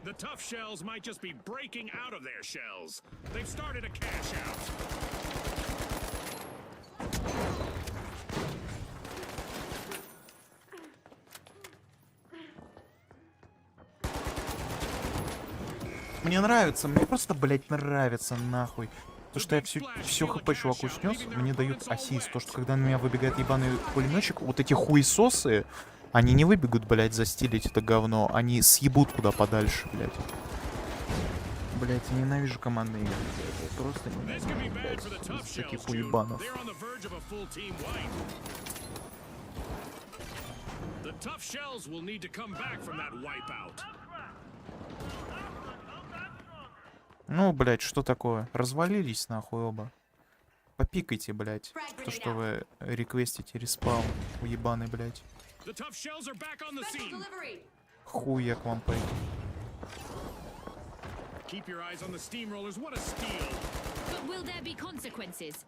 The tough shells might just be breaking out of their shells. They've started a cash out. Мне нравится, мне просто, блять, нравится, нахуй. То, что я все хп чуваку снес, мне дают ассист. То, что когда на меня выбегает ебаный пулеметчик, вот эти хуесосы, они не выбегут, блять, застилить это говно. Они съебут куда подальше, блять. Блять, я ненавижу командные игры. Я просто This could be ненавижу, bad for the блять, tough из таких shells, Jude. уебанов. They're on the verge of a full team wipe. The tough shells will need to come back from that wipeout. Ну, блять, что такое? Развалились нахуй оба. Попикайте, блять. То, что вы реквестите респаун, уебаный, блять. The tough shells are back on the Special scene. delivery. Хуй я к вам пойду. Keep your eyes on the steamrollers. What a steal. But will there be consequences?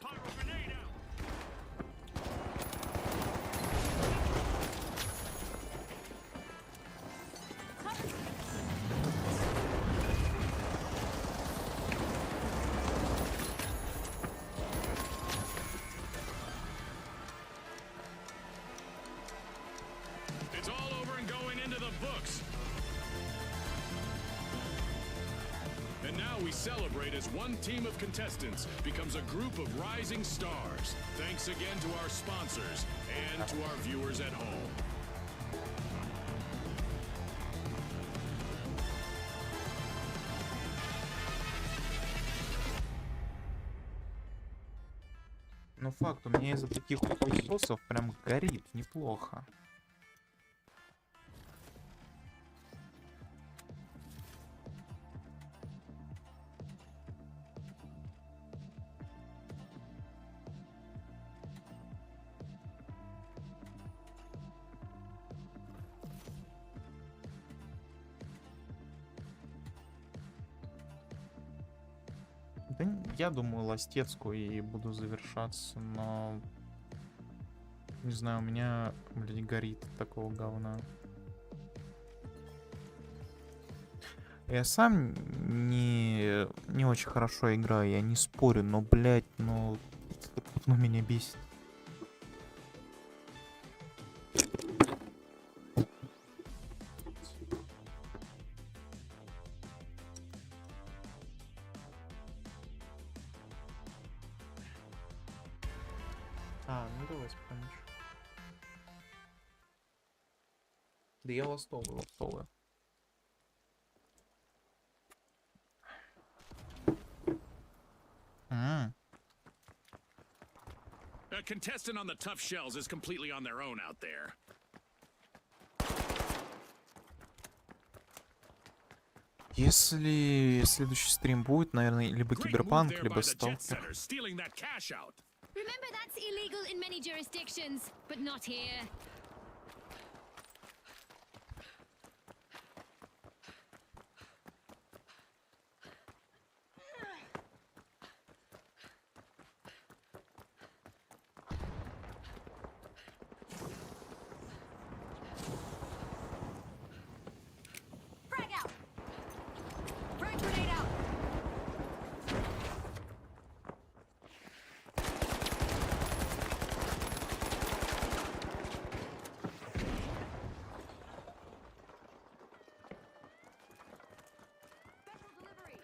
Pyro grenade out. It's all over and going into the books. And now we celebrate as one team of contestants becomes a group of rising stars. Thanks again to our sponsors and to our viewers at home. Ну факт, у меня из-за таких хуесосов прям горит неплохо. Да, я думаю, ластецкую и буду завершаться, но... Не знаю, у меня, блядь, горит от такого говна. Я сам не очень хорошо играю, я не спорю, но, блядь, ну... Ну, меня бесит. Ну давай спомнишь. Да я ластовый. A contestant on the tough shells is completely on their own out there. Если следующий стрим будет, наверное, либо Great move Киберпанк, there либо by the jet Сталкер. setters, stealing that cash out. Remember, that's illegal in many jurisdictions, but not here. Frag out. Frag grenade out. Special delivery.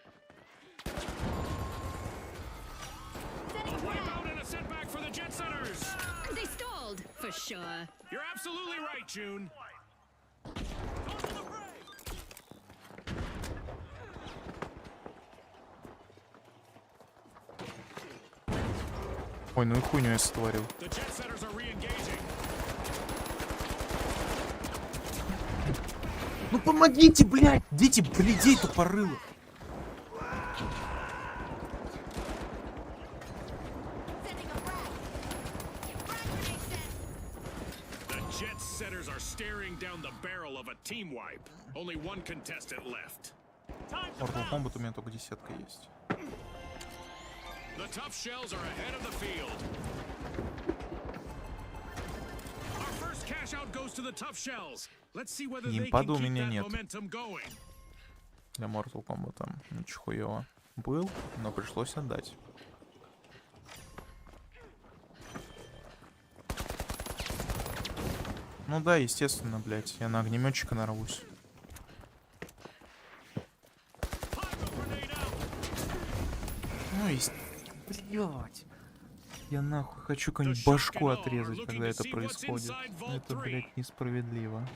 Sending frag. Wipeout and a setback for the jet setters. They stalled, for sure. You're absolutely right, June. Ой, ну и хуйню я сотворил. The jet setters are re-engaging. Ну помогите, блядь! Дети, блядей тупорылых! Sending a frag. Frag grenade set. The jet setters are staring down the barrel of a team wipe. Only one contestant left. Mortal Kombat у меня только 10-ка есть. The tough shells are ahead of the field. Our first cash out goes to the tough shells. Let's see whether they can Геймпада у keep меня that нет. momentum going. Для Mortal Kombat там ничего хуёво. Был, но пришлось отдать. Ну да, естественно, блядь, я на огнеметчика нарвусь. Pop grenade out. Ну и... Блядь. Я нахуй хочу кому-нибудь башку отрезать, когда это происходит. Это, блядь, несправедливо.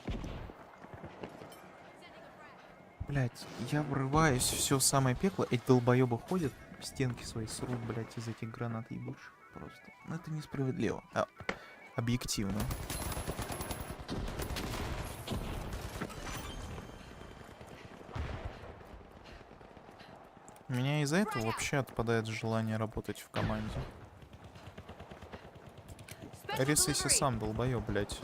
Блядь, я врываюсь в все самое пекло, эти долбоебы ходят, стенки свои срут, блядь, из этих гранат ебучих. Просто. Ну это несправедливо. Объективно. У меня из-за этого вообще отпадает желание работать в команде. Special Рисайся delivery. сам, долбоёб, блядь.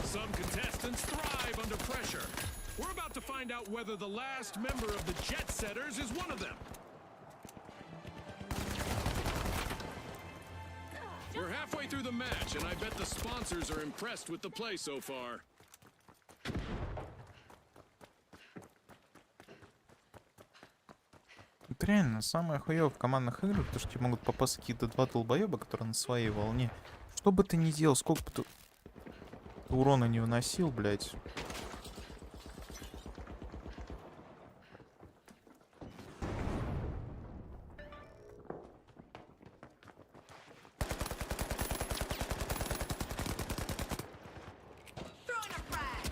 Some contestants thrive under pressure. We're about to find out whether the last member of the jet setters is one of them. We're halfway through the match, and I bet the sponsors are impressed with the play so far. Это реально самое хуёвое в командных играх, то что тебе могут попасть какие-то два долбоеба, которые на своей волне. Что бы ты ни делал, сколько бы ты урона не выносил, блядь. Throwing a frag.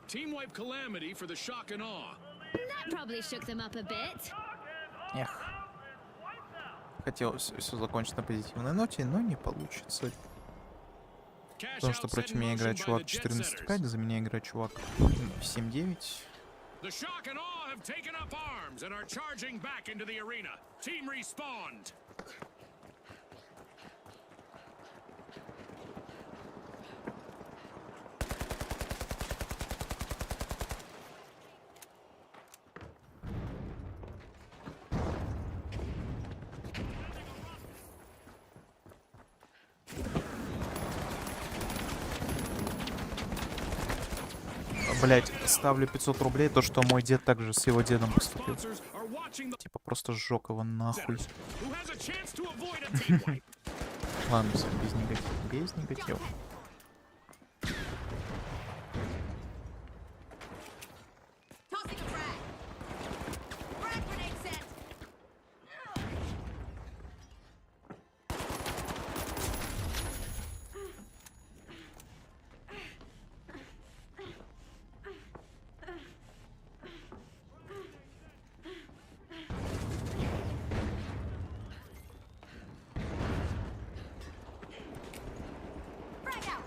Team wipe calamity for the shock and awe. That probably shook them up a bit. Эх. Хотелось все закончить на позитивной ноте, но не получится. Cash Потому что out set против in меня играет motion by чувак the jet setters. 14.5, за меня играет чувак 7.9. The shock and awe have taken up arms and are charging back into the arena. Team respawned. Блять, ставлю 500 рублей, то, что мой дед также с его дедом поступил. Sponsors are watching the Типа просто сжег его нахуй. who has a chance to avoid a team wipe. Ладно, всё, без негатива. Без негатива. Tossing a frag. Frag grenade set. Frag out.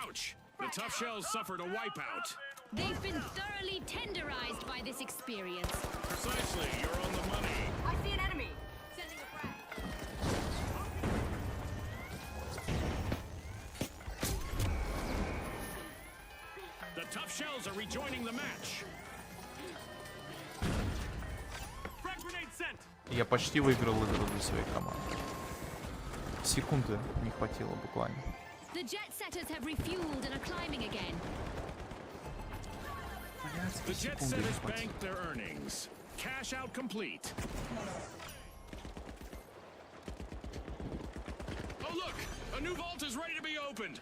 Ouch! The tough shells suffered a wipeout. They've been thoroughly tenderized by this experience. Precisely, you're on the money. I see an enemy. Sending a frag. The tough shells are rejoining the match. Frag grenade sent. Я почти выиграл игру для своей команды. Секунды не хватило буквально. The jet setters have refueled and are climbing again. The jet setters banked their earnings. Cash out complete. Oh look! A new vault is ready to be opened!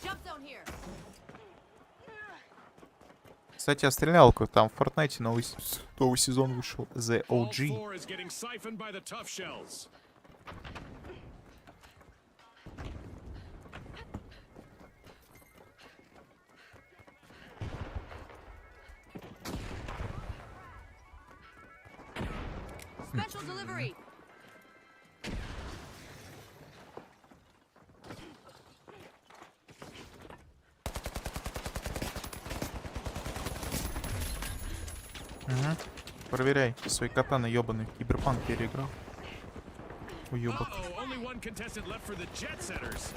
Jump zone here. Кстати, о стрелялках. Там в Fortnite новый сезон вышел. The Vault OG. 4 is getting siphoned by the tough shells. Special delivery. Угу. Проверяй. Свои катаны ебаный. Киберпанк переиграл. Уебок. Uh-oh, only one contestant left for the jet setters.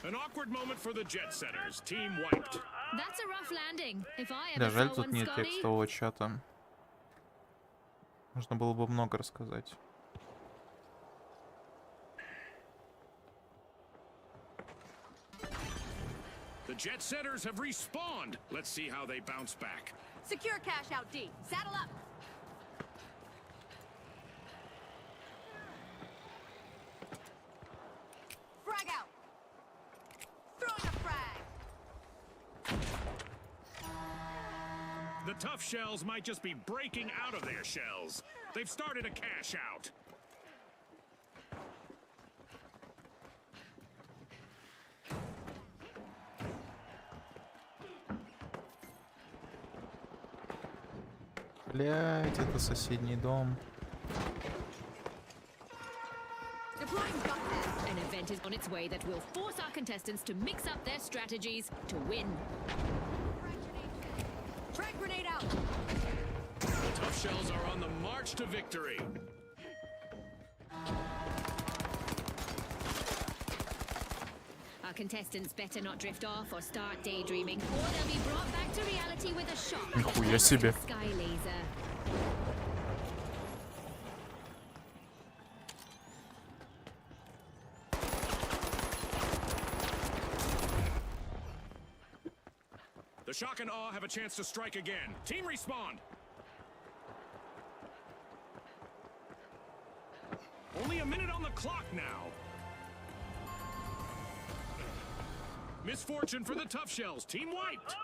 An awkward moment for the jet setters. Team wiped. That's a rough landing. If I Да, ever жаль, saw тут one, нет Scotty. текстового чата. Можно было бы много рассказать. The jet setters have respawned. Let's see how they bounce back. Secure cash out D. Saddle up. Frag out. Throwing a frag. The tough shells might just be breaking out of their shells. They've started a cash out. Блять, это соседний дом. Deploying jump pad. An event is on its way that will force our contestants to mix up their strategies to win. Frag grenade out. The tough shells are on the march to victory. Our contestants better not drift off or start daydreaming, or they'll be brought back to reality with a shock. Нихуя себе. Sky laser. The shock and awe have a chance to strike again. Team respawn. Only a minute on the clock now. Misfortune for the tough shells. Team wiped.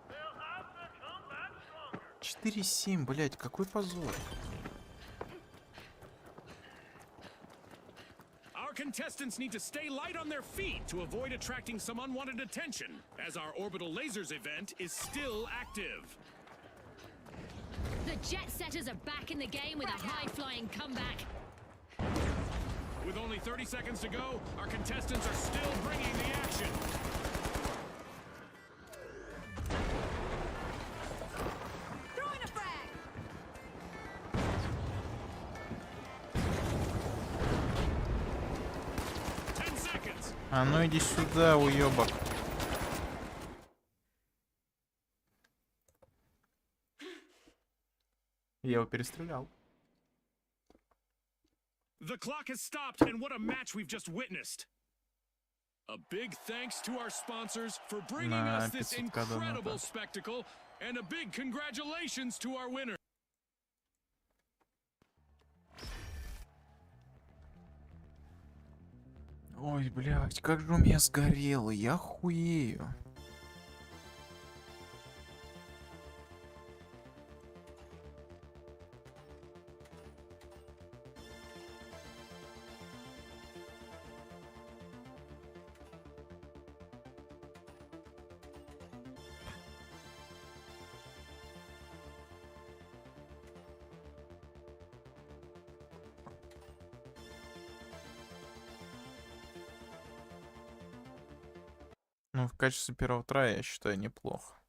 They'll have to come back stronger. 4-7, блять, какой позор. Our contestants need to stay light on their feet to avoid attracting some unwanted attention, as our orbital lasers event is still active. The jet setters are back in the game with a high-flying comeback. With only 30 seconds to go, our contestants are still bringing the action. Throwing a frag. А ну иди сюда, уёбок. Я его перестрелял. The clock has stopped, and what a match we've just witnessed. A big thanks to our sponsors for bringing us this 500 кадр incredible назад. spectacle, and a big congratulations to our winner. Ой, блядь, как же у меня сгорело, я хуею. Ну, в качестве первого трая, я считаю, неплохо.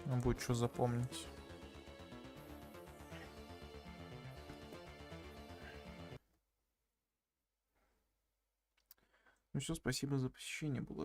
Ну, будет что запомнить. Ну все, спасибо за посещение. Было